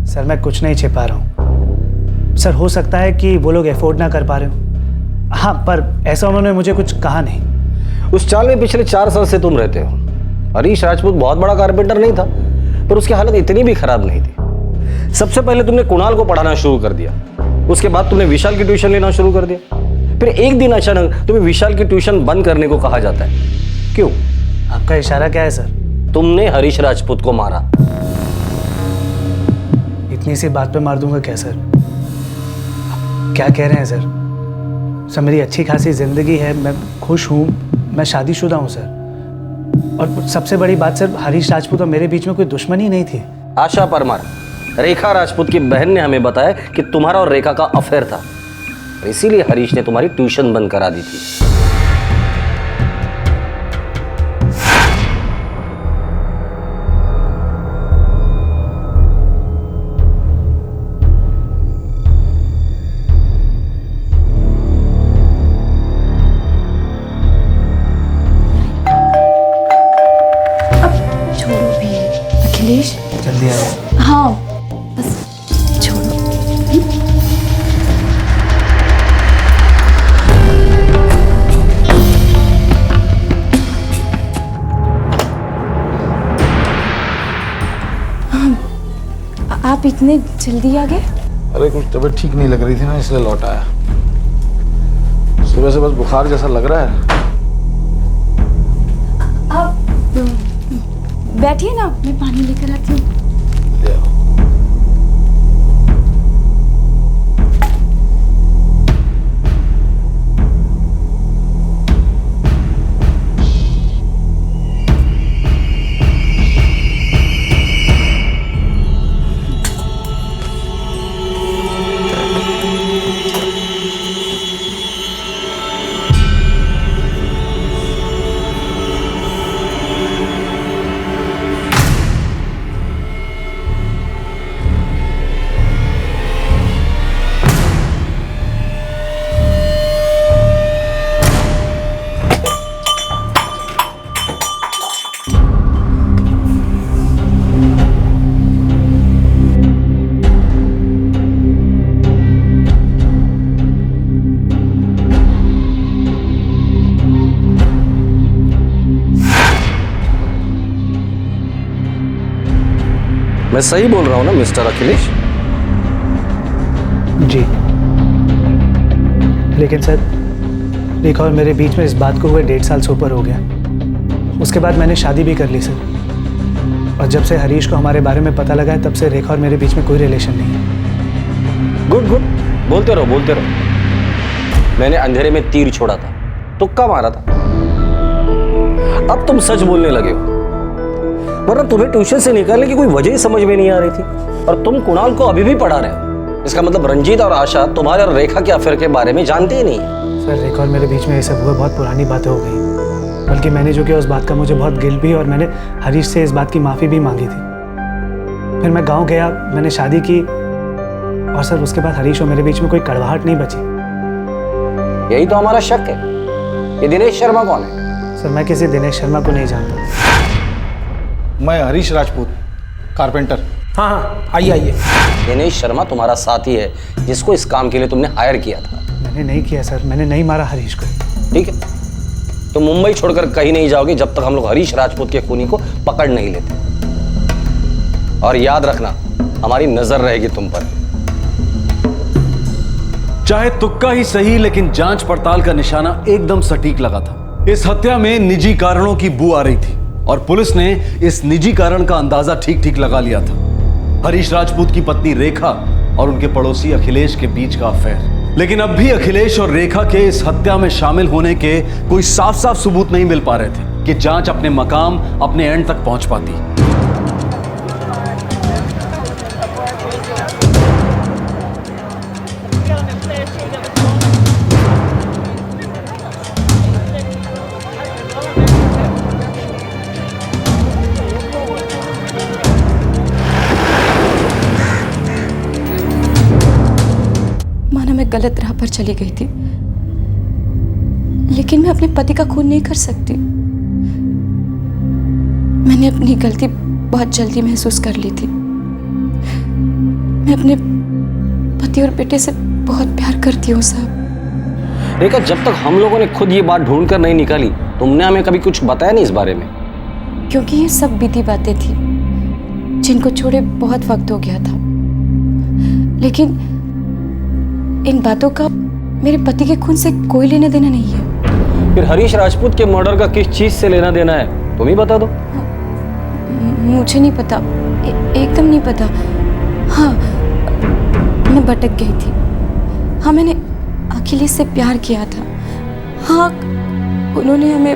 सर मैं कुछ नहीं छिपा रहा हूँ सर, हो सकता है कि वो लोग अफोर्ड ना कर पा रहे हो। हाँ, पर ऐसा उन्होंने मुझे कुछ कहा नहीं। उस चाल में पिछले 4 साल से तुम रहते हो। हरीश राजपूत बहुत बड़ा कारपेंटर नहीं था, पर उसकी हालत इतनी भी खराब नहीं थी। सबसे पहले तुमने कुणाल को पढ़ाना शुरू कर दिया, उसके बाद तुमने विशाल की ट्यूशन लेना शुरू कर दिया। फिर एक दिन अचानक तुम्हें विशाल की ट्यूशन बंद करने को कहा जाता है। क्यों? आपका इशारा क्या है सर? तुमने हरीश राजपूत को मारा। इतनी सी बात पे मार दूंगा क्या सर? क्या कह रहे हैं सर? सर मेरी अच्छी खासी जिंदगी है, मैं खुश हूँ, मैं शादीशुदा हूँ सर। और सबसे बड़ी बात सर, हरीश राजपूत और मेरे बीच में कोई दुश्मनी नहीं थी। आशा परमार, रेखा राजपूत की बहन ने हमें बताया कि तुम्हारा और रेखा का अफेयर था, इसीलिए हरीश ने तुम्हारी ट्यूशन बंद करा दी थी। जल्दी आओ। हाँ बस छोड़ो। आप इतने जल्दी आ गए? अरे कुछ तबीयत ठीक नहीं लग रही थी ना, इसलिए लौट आया। सुबह से बस बुखार जैसा लग रहा है। आप बैठिए ना, मैं पानी लेकर आती हूँ। मैं सही बोल रहा हूं ना मिस्टर अखिलेश? जी, लेकिन सर रेखा और मेरे बीच में इस बात को हुए 1.5 साल से ऊपर हो गया। उसके बाद मैंने शादी भी कर ली सर, और जब से हरीश को हमारे बारे में पता लगा है तब से रेखा और मेरे बीच में कोई रिलेशन नहीं है। गुड गुड, बोलते रहो बोलते रहो। मैंने अंधेरे में तीर छोड़ा था, तुक्का मारा था। अब तुम सच बोलने लगे हो, वरना तुम्हें ट्यूशन से निकालने की कोई वजह ही समझ में नहीं आ रही थी, और तुम कुणाल को अभी भी पढ़ा रहे हो। इसका मतलब रंजीत और आशा तुम्हारे और रेखा के अफेयर के बारे में जानते ही नहीं। सर रेखा और मेरे बीच में ये सब हुआ, बहुत पुरानी बातें हो गई। बल्कि मैंने जो किया उस बात का मुझे बहुत गिल्ट भी, और मैंने हरीश से इस बात की माफ़ी भी मांगी थी। फिर मैं गांव गया, मैंने शादी की, और सर उसके बाद हरीश और मेरे बीच में कोई कड़वाहट नहीं बची। यही तो हमारा शक है। ये दिनेश शर्मा कौन है? सर मैं किसी दिनेश शर्मा को नहीं जानता। मैं हरीश राजपूत, कारपेंटर। हाँ हाँ, आइए आइए। दिनेश शर्मा तुम्हारा साथी है जिसको इस काम के लिए तुमने हायर किया था। मैंने नहीं किया सर, मैंने नहीं मारा हरीश को। ठीक है, तो मुंबई छोड़कर कहीं नहीं जाओगे जब तक हम लोग हरीश राजपूत के खूनी को पकड़ नहीं लेते। और याद रखना, हमारी नजर रहेगी तुम पर। चाहे तुक्का ही सही, लेकिन जांच पड़ताल का निशाना एकदम सटीक लगा था। इस हत्या में निजी कारणों की बू आ रही थी और पुलिस ने इस निजी कारण का अंदाजा ठीक ठीक लगा लिया था। हरीश राजपूत की पत्नी रेखा और उनके पड़ोसी अखिलेश के बीच का अफेयर। लेकिन अब भी अखिलेश और रेखा के इस हत्या में शामिल होने के कोई साफ साफ सबूत नहीं मिल पा रहे थे कि जांच अपने मकाम, अपने एंड तक पहुंच पाती। मैं गलत राह पर चली गई थी, लेकिन मैं अपने पति का खून नहीं कर सकती। मैंने अपनी गलती बहुत जल्दी महसूस कर ली थी। मैं अपने पति और बेटे से बहुत प्यार करती हूँ साहब। रेखा, जब तक हम लोगों ने खुद ये बात ढूंढ कर नहीं निकाली, तुमने हमें कभी कुछ बताया नहीं इस बारे में। क्योंकि ये सब बीती बातें थी जिनको छोड़े बहुत वक्त हो गया था, लेकिन इन बातों का मेरे पति के खून से कोई लेना देना नहीं है। फिर हरीश राजपूत के मर्डर का किस चीज से लेना देना है, तुम ही बता दो। मुझे नहीं पता, एकदम नहीं पता। हाँ, मैं भटक गई थी। हाँ, मैंने अखिलेश से प्यार किया था। हाँ, उन्होंने हमें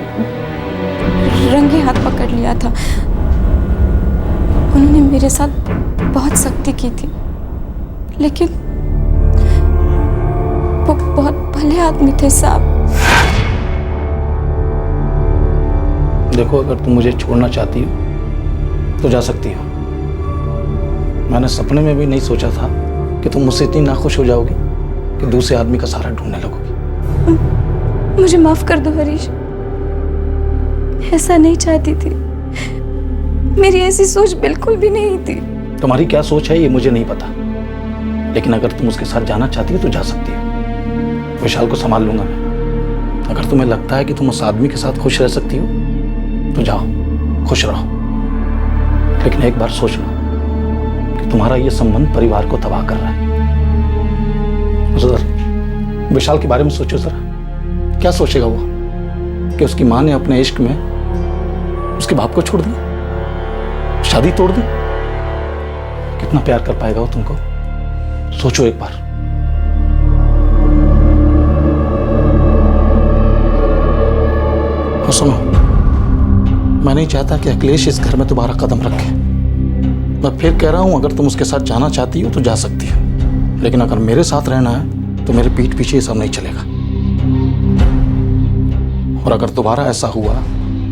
रंगे हाथ पकड़ लिया था। उन्होंने मेरे साथ बहुत सख्ती की थी, लेकिन वो बहुत भले आदमी थे साहब। देखो, अगर तुम मुझे छोड़ना चाहती हो तो जा सकती हो। मैंने सपने में भी नहीं सोचा था कि तुम मुझसे इतनी नाखुश हो जाओगी कि दूसरे आदमी का सहारा ढूंढने लगोगी। मुझे माफ कर दो हरीश, ऐसा नहीं चाहती थी। मेरी ऐसी सोच बिल्कुल भी नहीं थी। तुम्हारी क्या सोच है ये मुझे नहीं पता, लेकिन अगर तुम उसके साथ जाना चाहती हो तो जा सकती हो। विशाल को संभाल लूंगा मैं। अगर तुम्हें लगता है कि तुम उस आदमी के साथ खुश रह सकती हो तो जाओ, खुश रहो। लेकिन एक बार सोच लो कि तुम्हारा ये संबंध परिवार को तबाह कर रहा है। जरा विशाल के बारे में सोचो जरा, क्या सोचेगा वो कि उसकी मां ने अपने इश्क में उसके बाप को छोड़ दिया, शादी तोड़ दी। कितना प्यार कर पाएगा वो तुमको, सोचो एक बार। और सुनो, मैं नहीं चाहता कि अखिलेश इस घर में दोबारा कदम रखे। मैं फिर कह रहा हूं, अगर तुम उसके साथ जाना चाहती हो तो जा सकती हो, लेकिन अगर मेरे साथ रहना है तो मेरे पीठ पीछे ये सब नहीं चलेगा। और अगर दोबारा ऐसा हुआ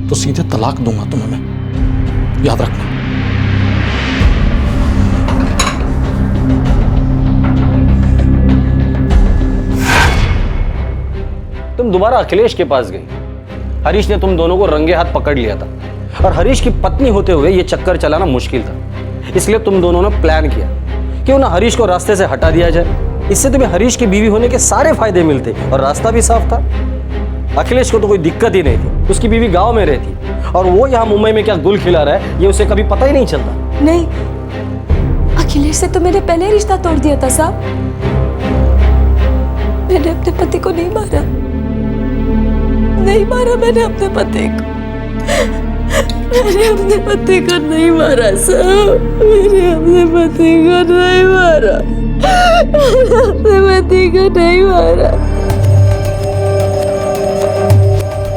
तो सीधे तलाक दूंगा तुम्हें मैं, याद रखना। तुम दोबारा अखिलेश के पास गई। हरीश ने तुम दोनों को रंगे हाथ पकड़ लिया था और हरीश की पत्नी होते हुए ये चक्कर चलाना मुश्किल था। इसलिए तुम दोनों ने प्लान किया क्यों ना हरीश को रास्ते से हटा दिया जाए। इससे तुम्हें हरीश की बीवी होने के सारे फायदे मिलते और रास्ता भी साफ था। अखिलेश को तो कोई दिक्कत ही नहीं थी, उसकी बीवी गांव में रहती और वो यहाँ मुंबई में क्या गुल खिला रहा है ये उसे कभी पता ही नहीं चलता। नहीं, अखिलेश से तो मैंने पहले रिश्ता तोड़ दिया था साहब। मैंने अपने पति को नहीं मारा, नहीं मारा मैंने अपने पति को। मैंने अपने पति को नहीं मारा साहब, मैंने अपने पति को नहीं मारा, मैंने अपने पति को नहीं मारा।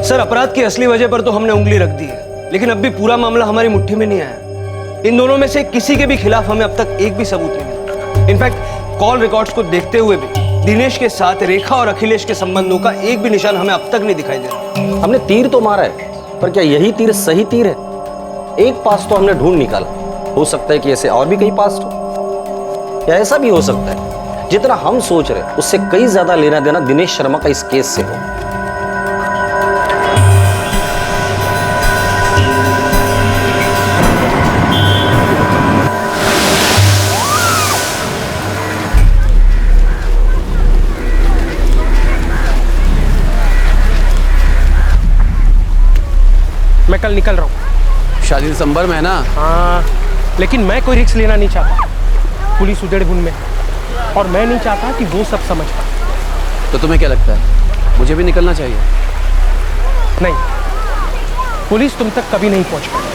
सर, अपराध की असली वजह पर तो हमने उंगली रख दी है, लेकिन अब भी पूरा मामला हमारी मुट्ठी में नहीं आया। इन दोनों में से किसी के भी खिलाफ हमें अब तक एक भी सबूत नहीं मिला। इनफैक्ट कॉल रिकॉर्ड्स को देखते हुए भी दिनेश के साथ रेखा और अखिलेश के संबंधों का एक भी निशान हमें अब तक नहीं दिखाई दे रहा। हमने तीर तो मारा है, पर क्या यही तीर सही तीर है? एक पास तो हमने ढूंढ निकाला, हो सकता है कि ऐसे और भी कई पास हो, या ऐसा भी हो सकता है जितना हम सोच रहे उससे कई ज्यादा लेना देना दिनेश शर्मा का इस केस से हो। मैं कल निकल रहा हूँ। शादी दिसंबर में है ना? हाँ, लेकिन मैं कोई रिस्क लेना नहीं चाहता पुलिस उधेड़-बुन में, और मैं नहीं चाहता कि वो सब समझ पाए। तो तुम्हें क्या लगता है, मुझे भी निकलना चाहिए? नहीं, पुलिस तुम तक कभी नहीं पहुंच पाई।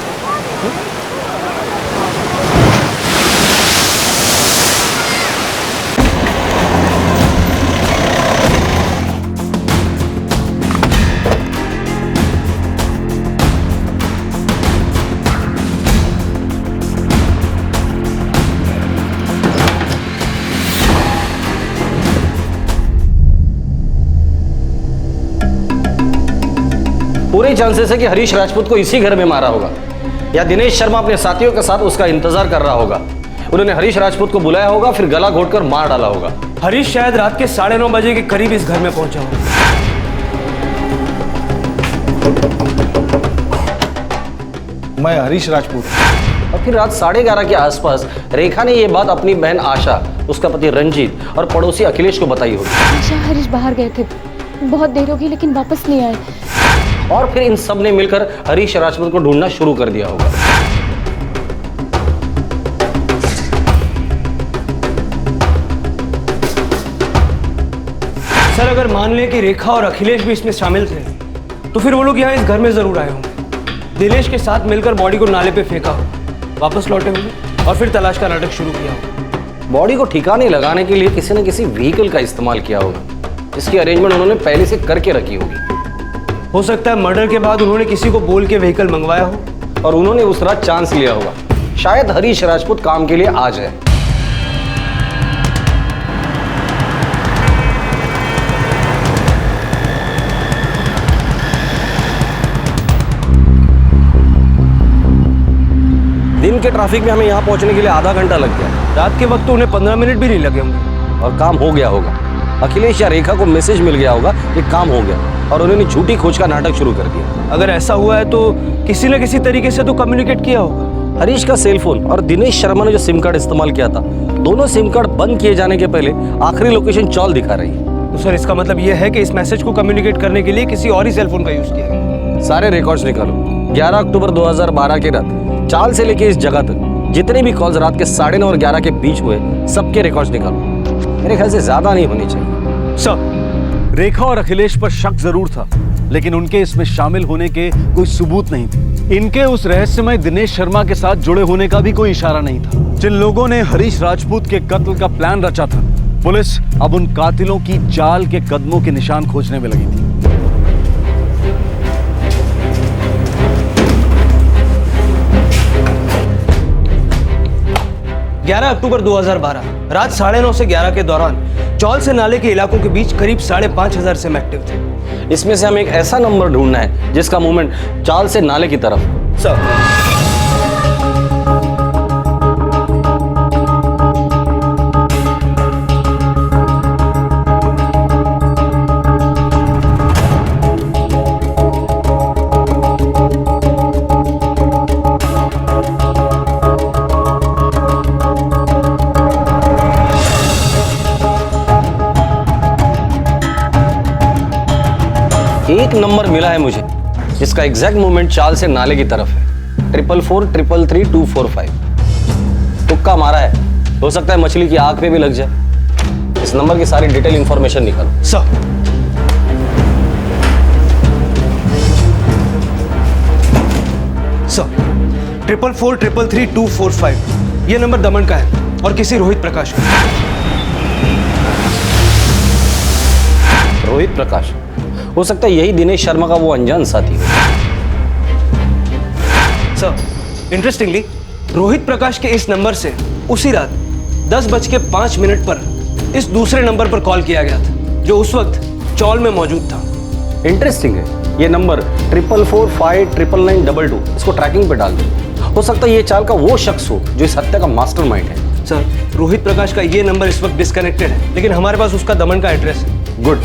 पूरे चांसेस है कि हरीश राजपूत को इसी घर में मारा होगा, या दिनेश शर्मा अपने साथियों के साथ उसका इंतजार कर रहा होगा। उन्होंने हरीश राजपूत को बुलाया होगा, फिर गला घोटकर मार डाला होगा। हरीश शायद रात के 9:30 बजे के करीब इस घर में पहुंचा होगा। मैं हरीश राजपूत। और फिर रात 11:30 के आसपास रेखा ने यह बात अपनी बहन आशा, उसका पति रंजीत और पड़ोसी अखिलेश को बताई होगी। आशा हरीश बाहर गए थे, बहुत देर हो गई लेकिन वापस नहीं आए। और फिर इन सब ने मिलकर हरीश राजपूत को ढूंढना शुरू कर दिया होगा। सर, अगर मान लें कि रेखा और अखिलेश भी इसमें शामिल थे, तो फिर वो लोग यहाँ इस घर में जरूर आए होंगे। दिनेश के साथ मिलकर बॉडी को नाले पे फेंका हो, वापस लौटे होंगे और फिर तलाश का नाटक शुरू किया होगा। बॉडी को ठिकाने लगाने के लिए किसी न किसी व्हीकल का इस्तेमाल किया होगा। इसकी अरेंजमेंट उन्होंने पहले से करके रखी होगी। हो सकता है मर्डर के बाद उन्होंने किसी को बोल के व्हीकल मंगवाया हो और उन्होंने उस रात चांस लिया होगा, शायद हरीश राजपूत काम के लिए आ जाए। दिन के ट्रैफिक में हमें यहाँ पहुंचने के लिए आधा घंटा लग गया। रात के वक्त तो उन्हें 15 मिनट भी नहीं लगे होंगे और काम हो गया होगा। अखिलेश या रेखा को मैसेज मिल गया होगा कि काम हो गया और उन्होंने झूठी खोज का नाटक शुरू कर दिया। अगर ऐसा हुआ है तो किसी न किसी तरीके से तो कम्युनिकेट किया होगा। हरीश का सेल फोन और दिनेश शर्मा ने जो सिम कार्ड इस्तेमाल किया था, दोनों सिम कार्ड बंद किए जाने के पहले आखिरी लोकेशन चौल दिखा रही है। तो सर, इसका मतलब यह है कि इस मैसेज को कम्युनिकेट करने के लिए किसी और ही सेल फोन का यूज किया गया। सारे रिकॉर्ड्स निकालो। 11 अक्टूबर 2012 की रात चाल से लेके इस जगह तक जितने भी कॉल्स रात के 9:30 और 11 के बीच हुए, सबके रिकॉर्ड्स निकालो। मेरे ख्याल से ज्यादा नहीं होनी चाहिए। सर, रेखा और अखिलेश पर शक जरूर था, लेकिन उनके इसमें शामिल होने के कोई सबूत नहीं थे। इनके उस रहस्यमय दिनेश शर्मा के साथ जुड़े होने का भी कोई इशारा नहीं था। जिन लोगों ने हरीश राजपूत के कत्ल का प्लान रचा था, पुलिस अब उन कातिलों की चाल के कदमों के निशान खोजने में लगी थी। 11 अक्टूबर 2012 रात 9:30 से 11 के दौरान चौल से नाले के इलाकों के बीच करीब 5,500 सिम एक्टिव थे। इसमें से हमें एक ऐसा नंबर ढूंढना है जिसका मूवमेंट चाल से नाले की तरफ। सर, एक नंबर मिला है मुझे जिसका एग्जैक्ट मूवमेंट चाल से नाले की तरफ है। 444-333-245। तुक्का मारा है, हो सकता है मछली की आंख पे भी लग जाए। इस नंबर की सारी डिटेल इंफॉर्मेशन निकालो। सर, सर 444-333-245 ये नंबर दमन का है और किसी रोहित प्रकाश का। रोहित प्रकाश? हो सकता है यही दिनेश शर्मा का वो अनजान साथी हो। सर, इंटरेस्टिंगली रोहित प्रकाश के इस नंबर से उसी रात 10:05 पर इस दूसरे नंबर पर कॉल किया गया था जो उस वक्त चौल में मौजूद था। इंटरेस्टिंग है। ये नंबर 444-599-22, इसको ट्रैकिंग पे डाल दो। हो सकता है ये चाल का वो शख्स हो जो इस हत्या का मास्टरमाइंड है। सर, रोहित प्रकाश का ये नंबर इस वक्त डिस्कनेक्टेड है, लेकिन हमारे पास उसका दमन का एड्रेस है। गुड।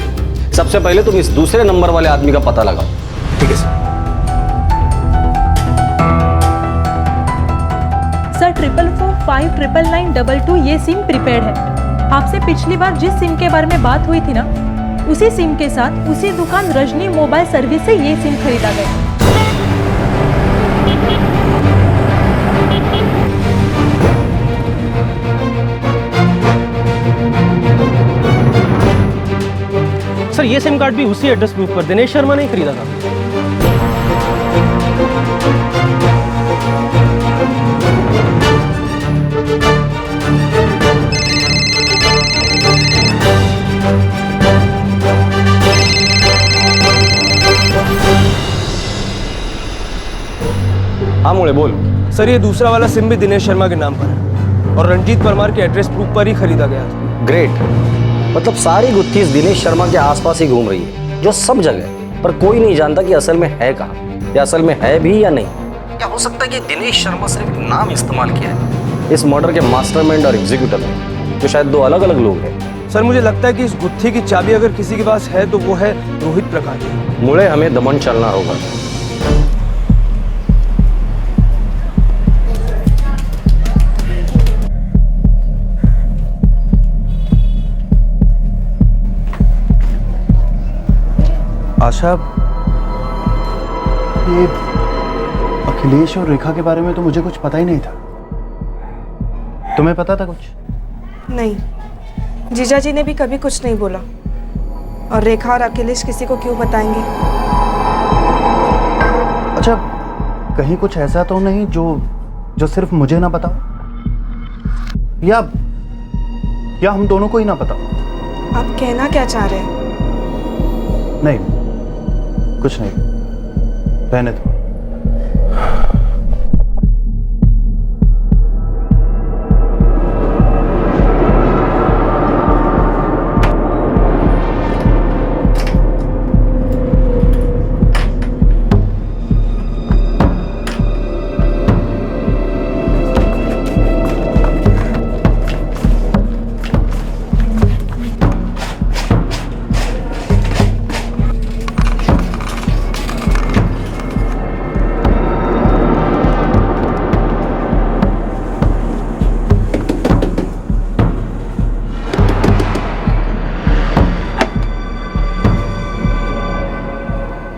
सबसे पहले तुम इस दूसरे नंबर वाले आदमी का पता लगाओ। ठीक है सर। सर 444599922 ये सिम प्रीपेड है। आपसे पिछली बार जिस सिम के बारे में बात हुई थी ना, उसी सिम के साथ उसी दुकान रजनी मोबाइल सर्विस से ये सिम खरीदा गया। सर ये सिम कार्ड भी उसी एड्रेस प्रूफ पर दिनेश शर्मा ने खरीदा था। हाँ मोड़े बोल। सर ये दूसरा वाला सिम भी दिनेश शर्मा के नाम पर है और रंजीत परमार के एड्रेस प्रूफ पर ही खरीदा गया था। ग्रेट। मतलब सारी गुत्थी इस दिनेश शर्मा के आसपास ही घूम रही है, जो सब जगह, पर कोई नहीं जानता कि असल में है कहाँ, या असल में है भी या नहीं। क्या हो सकता है कि दिनेश शर्मा सिर्फ एक नाम इस्तेमाल किया है इस मर्डर के मास्टरमाइंड और एग्जीक्यूटर में, जो शायद दो अलग अलग लोग हैं। सर मुझे लगता है कि इस गुत्थी की चाबी अगर किसी के पास है तो वो है रोहित प्रकाश। मुड़े हमें दमन चलना होगा। आशा, ये अखिलेश और रेखा के बारे में तो मुझे कुछ पता ही नहीं था। तुम्हें पता था कुछ? नहीं, जीजा जी ने भी कभी कुछ नहीं बोला। और रेखा और अखिलेश किसी को क्यों बताएंगे? अच्छा, कहीं कुछ ऐसा तो नहीं जो सिर्फ मुझे ना बताओ, या हम दोनों को ही ना बताओ? आप कहना क्या चाह रहे हैं? नहीं, कुछ नहीं, रहने दो।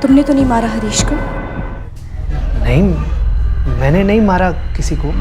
तुमने तो नहीं मारा हरीश को? नहीं, मैंने नहीं मारा किसी को।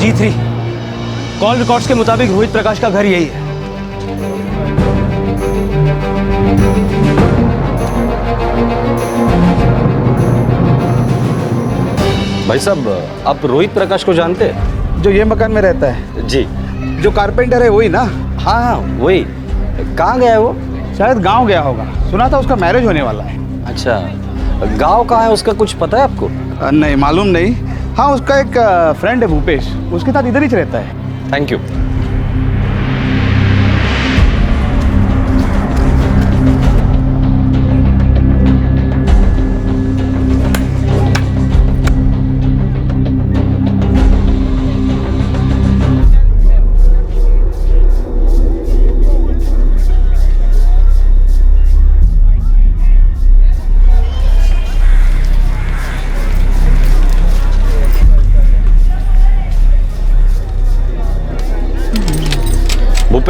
G3 कॉल रिकॉर्ड्स के मुताबिक रोहित प्रकाश का घर यही है। भाई साहब, आप रोहित प्रकाश को जानते हैं? जो ये मकान में रहता है? जी। जो कारपेंटर है वही ना? हाँ हाँ वही। कहाँ गया है वो? शायद गांव गया होगा, सुना था उसका मैरिज होने वाला है। अच्छा, गांव कहाँ है उसका, कुछ पता है आपको? नहीं, मालूम नहीं। हाँ, उसका एक फ्रेंड है भूपेश, उसके साथ इधर ही रहता है। Thank you.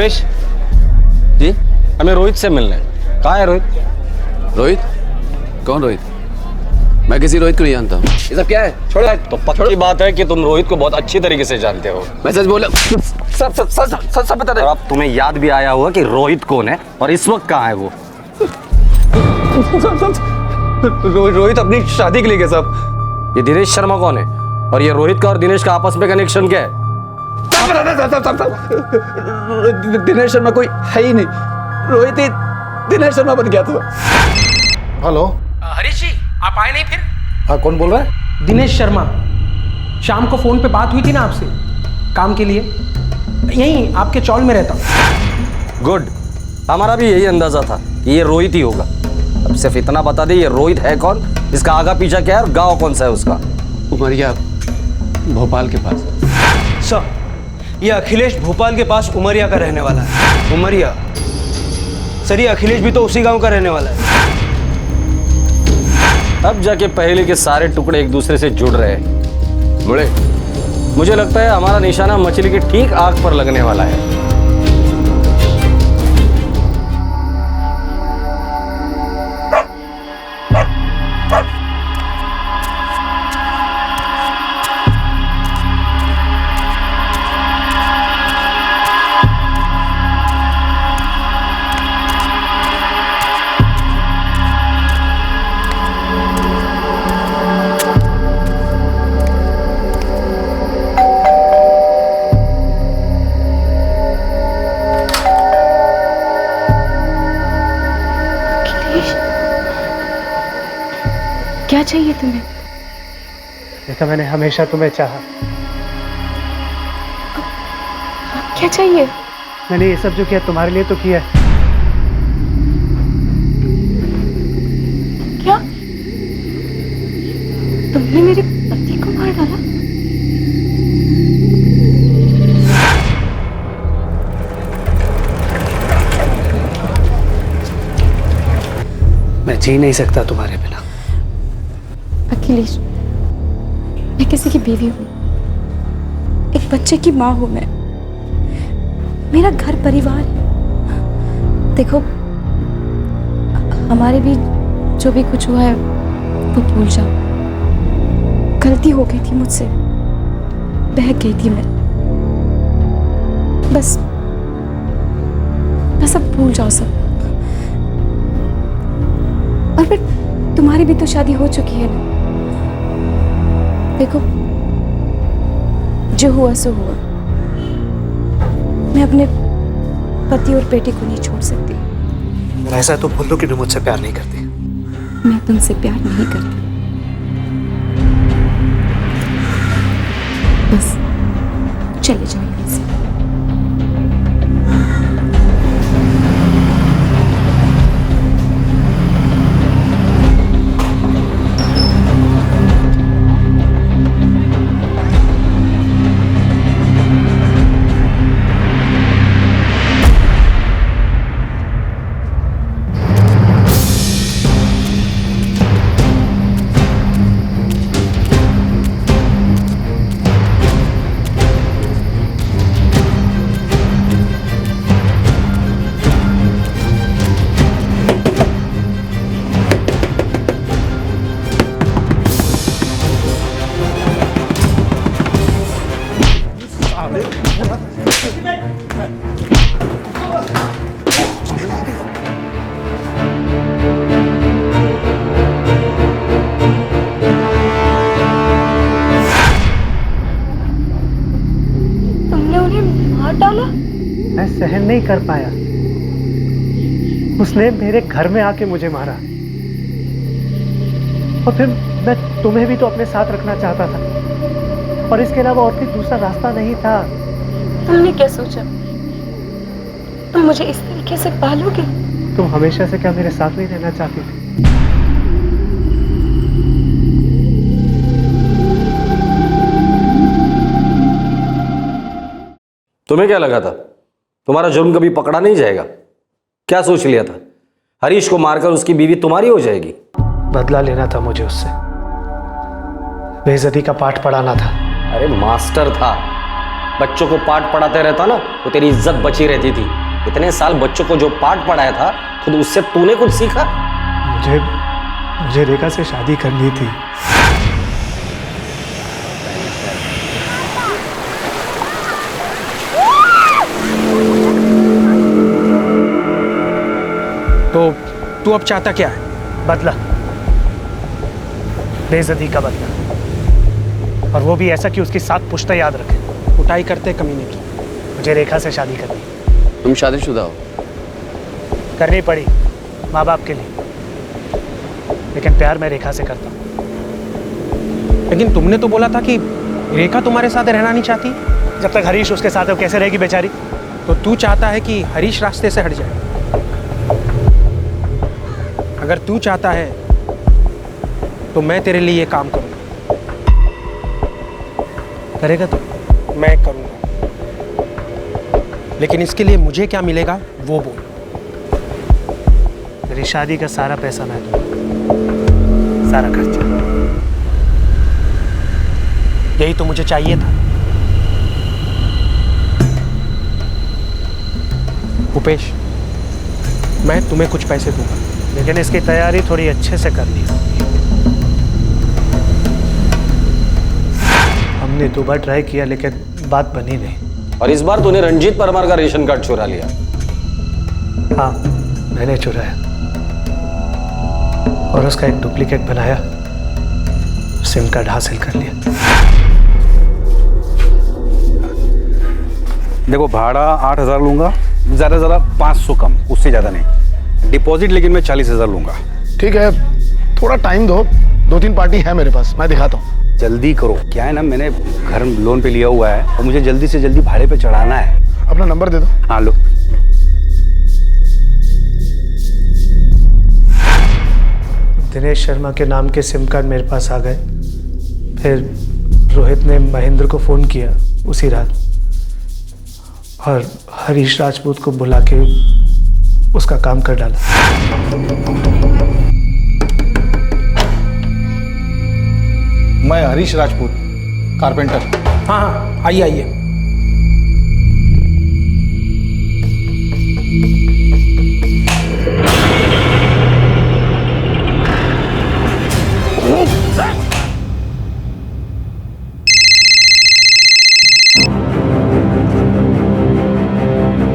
रुपेश जी, हमें रोहित से मिलना है। कहाँ है रोहित? रोहित? कौन रोहित? मैं किसी रोहित को नहीं जानता हूँ। ये सब क्या है? छोड़ो। तो पक्की बात है कि तुम रोहित को बहुत अच्छी तरीके से जानते हो। मैं सच बोला। सब बता रहे। और अब तुम्हें याद भी आया होगा कि रोहित कौन है और इस वक्त कहाँ है वो। रोहित अपनी शादी के लिए गया साहब। ये दिनेश शर्मा कौन है? और ये रोहित का और दिनेश का आपस में कनेक्शन क्या है? दिनेश शर्मा कोई है ही नहीं। रोहित ही दिनेश शर्मा बन गया था। हेलो हरीश जी, आप आए नहीं फिर? हाँ, कौन बोल रहा है? दिनेश शर्मा। शाम को फोन पे बात हुई थी ना आपसे काम के लिए। यहीं आपके चौल में रहता हूँ। गुड, हमारा भी यही अंदाजा था कि ये रोहित ही होगा। अब सिर्फ इतना बता दे, ये रोहित है कौन, इसका आगा पीछा क्या है और गांव कौन सा है उसका? उमरिया, भोपाल के पास। सर, ये अखिलेश भोपाल के पास उमरिया का रहने वाला है। उमरिया? सर, ये अखिलेश भी तो उसी गांव का रहने वाला है। अब जाके पहले के सारे टुकड़े एक दूसरे से जुड़ रहे हैं। बड़े, मुझे लगता है हमारा निशाना मछली के ठीक आग पर लगने वाला है। क्या चाहिए तुम्हें? देखा, मैंने हमेशा तुम्हें चाहा। क्या चाहिए? मैंने ये सब जो किया तुम्हारे लिए तो किया है। क्या? तुमने मेरे पति को मार डाला? मैं जी नहीं सकता तुम्हारे बिना। अखिलेश, मैं किसी की बीवी हूँ, एक बच्चे की माँ हूँ मैं। मेरा घर परिवार है। देखो, हमारे भी जो भी कुछ हुआ है वो भूल जाओ। गलती हो गई थी मुझसे, बहक गई थी मैं। बस अब भूल जाओ सब। और फिर तुम्हारी भी तो शादी हो चुकी है ना। देखो, जो हुआ सो हुआ। मैं अपने पति और बेटे को नहीं छोड़ सकती। ऐसा तो बोल दो कि तुम मुझसे प्यार नहीं करती। मैं तुमसे प्यार नहीं करती। बस चले जाओ यहाँ से। मैं सहन नहीं कर पाया। उसने मेरे घर में आके मुझे मारा और फिर मैं तुम्हें भी तो अपने साथ रखना चाहता था और इसके अलावा और कोई दूसरा रास्ता नहीं था। तुमने क्या सोचा? तुम मुझे इस तरीके से पालोगे? तुम हमेशा से क्या मेरे साथ नहीं रहना चाहती थी? तुम्हें क्या लगा था तुम्हारा जुर्म कभी पकड़ा नहीं जाएगा? क्या सोच लिया था हरीश को मारकर उसकी बीवी तुम्हारी हो जाएगी? बदला लेना था मुझे उससे, बेइज्जती का पाठ पढ़ाना था। अरे मास्टर था, बच्चों को पाठ पढ़ाते रहता ना तो तेरी इज्जत बची रहती थी। इतने साल बच्चों को जो पाठ पढ़ाया था खुद उससे तूने कुछ सीखा? मुझे रेखा से शादी करनी थी। तो तू अब चाहता क्या है? बदला, बेइज्जती का बदला, और वो भी ऐसा कि उसकी 7 पुश्तें याद रखे। कुटाई करते कमीने की। मुझे रेखा से शादी करनी। तुम शादीशुदा हो? करनी पड़ी माँ बाप के लिए, लेकिन प्यार मैं रेखा से करता हूँ। लेकिन तुमने तो बोला था कि रेखा तुम्हारे साथ रहना नहीं चाहती। जब तक हरीश उसके साथ है वो कैसे रहेगी बेचारी? तो तू चाहता है कि हरीश रास्ते से हट जाए। अगर तू चाहता है तो मैं तेरे लिए ये काम करूंगा। करेगा तो? मैं करूंगा, लेकिन इसके लिए मुझे क्या मिलेगा वो बोल। तेरी शादी का सारा पैसा मैं दूंगा, सारा खर्चा। यही तो मुझे चाहिए था। भूपेश, मैं तुम्हें कुछ पैसे दूंगा, लेकिन इसकी तैयारी थोड़ी अच्छे से करनी होगी। हमने 2 बार ट्राई किया लेकिन बात बनी नहीं। और इस बार तूने रंजीत परमार का रेशन कार्ड चुरा लिया। हाँ, मैंने चुराया और उसका एक डुप्लीकेट बनाया, सिम कार्ड हासिल कर लिया। देखो, भाड़ा 8,000 लूंगा, ज़्यादा 500 कम, उससे ज़्यादा नहीं। डिपॉजिट लेकिन मैं 40,000 लूंगा। ठीक है, थोड़ा टाइम दो, 2-3 पार्टी है मेरे पास, मैं दिखाता हूँ। जल्दी करो, क्या है ना, मैंने घर लोन पे लिया हुआ है और मुझे जल्दी से जल्दी भाड़े पे चढ़ाना है। अपना नंबर दे दो। हाँ लो। दिनेश शर्मा के नाम के सिम कार्ड मेरे पास आ गए। फिर रोहित ने महेंद्र को फ़ोन किया उसी रात और हरीश राजपूत को बुला के उसका काम कर डाला। मैं हरीश राजपूत, कारपेंटर। हाँ हाँ, आइए आइए।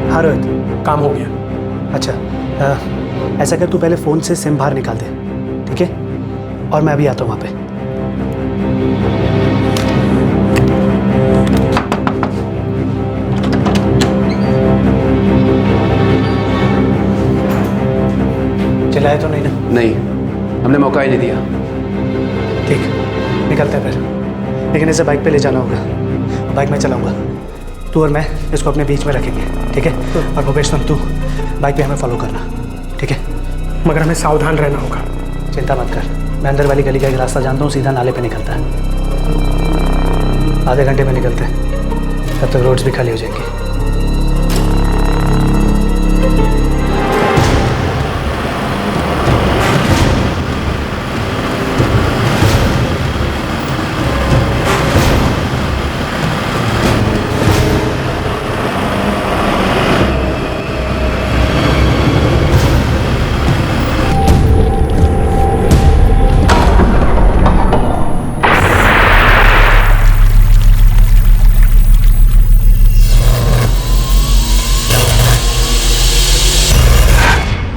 हाँ रोहित, काम हो गया। अच्छा, ऐसा कर, तू पहले फ़ोन से सिम बाहर निकाल दे, ठीक है? और मैं अभी आता हूँ वहाँ पे। चिल्लाए तो नहीं ना? नहीं, हमने मौका ही नहीं दिया। ठीक, निकलते हैं फिर, लेकिन इसे बाइक पे ले जाना होगा। बाइक मैं चलाऊंगा, तू और मैं इसको अपने बीच में रखेंगे, ठीक है? और भूपेश, तुम तू बाइक पे हमें फॉलो करना, ठीक है? मगर हमें सावधान रहना होगा। चिंता मत कर, मैं अंदर वाली गली का एक रास्ता जानता हूँ, सीधा नाले पे निकलता है। आधे घंटे में निकलते हैं, तब तक रोड्स भी खाली हो जाएंगे।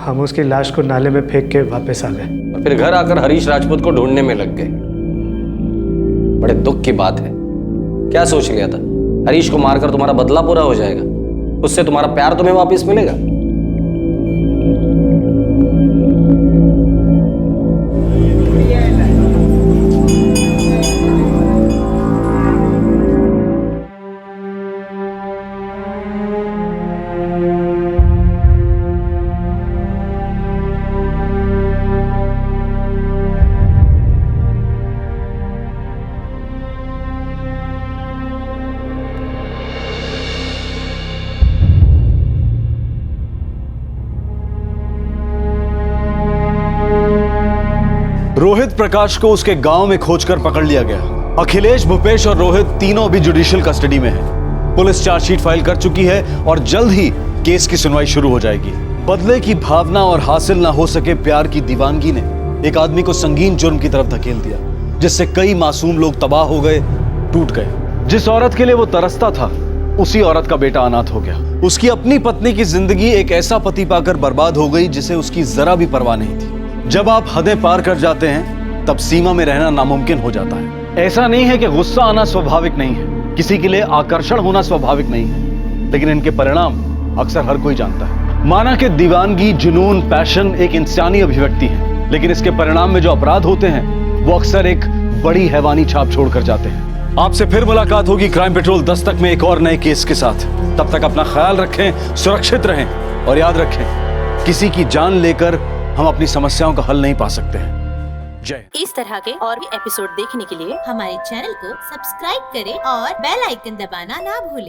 हम उसकी लाश को नाले में फेंक के वापस आ गए और फिर घर आकर हरीश राजपूत को ढूंढने में लग गए। बड़े दुख की बात है। क्या सोच लिया था हरीश को मारकर तुम्हारा बदला पूरा हो जाएगा, उससे तुम्हारा प्यार तुम्हें वापस मिलेगा? रोहित प्रकाश को उसके गांव में खोजकर पकड़ लिया गया। अखिलेश, भूपेश और रोहित तीनों भी जुडिशियल कस्टडी में हैं। पुलिस चार्जशीट फाइल कर चुकी है और जल्द ही केस की सुनवाई शुरू हो जाएगी। बदले की भावना और हासिल ना हो सके प्यार की दीवानगी ने एक आदमी को संगीन जुर्म की तरफ धकेल दिया, जिससे कई मासूम लोग तबाह हो गए, टूट गए। जिस औरत के लिए वो तरसता था, उसी औरत का बेटा अनाथ हो गया। उसकी अपनी पत्नी की जिंदगी एक ऐसा पति पाकर बर्बाद हो गई जिसे उसकी जरा भी परवाह नहीं थी। जब आप हदें पार कर जाते हैं, तब सीमा में रहना नामुमकिन हो जाता है। ऐसा नहीं है कि गुस्सा आना स्वाभाविक नहीं है, किसी के लिए आकर्षण होना स्वाभाविक नहीं है, लेकिन इनके परिणाम अक्सर हर कोई जानता है। माना कि दीवानगी, जुनून, पैशन एक इंसानी अभिव्यक्ति है, लेकिन इसके परिणाम में जो अपराध होते हैं वो अक्सर एक बड़ी हैवानी छाप छोड़कर जाते हैं। आपसे फिर मुलाकात होगी क्राइम पेट्रोल दस्तक में एक और नए केस के साथ। तब तक अपना ख्याल रखें, सुरक्षित रहें और याद रखें, किसी की जान लेकर हम अपनी समस्याओं का हल नहीं पा सकते हैं। जय। इस तरह के और भी एपिसोड देखने के लिए हमारे चैनल को सब्सक्राइब करें और बेल आइकन दबाना ना भूलें।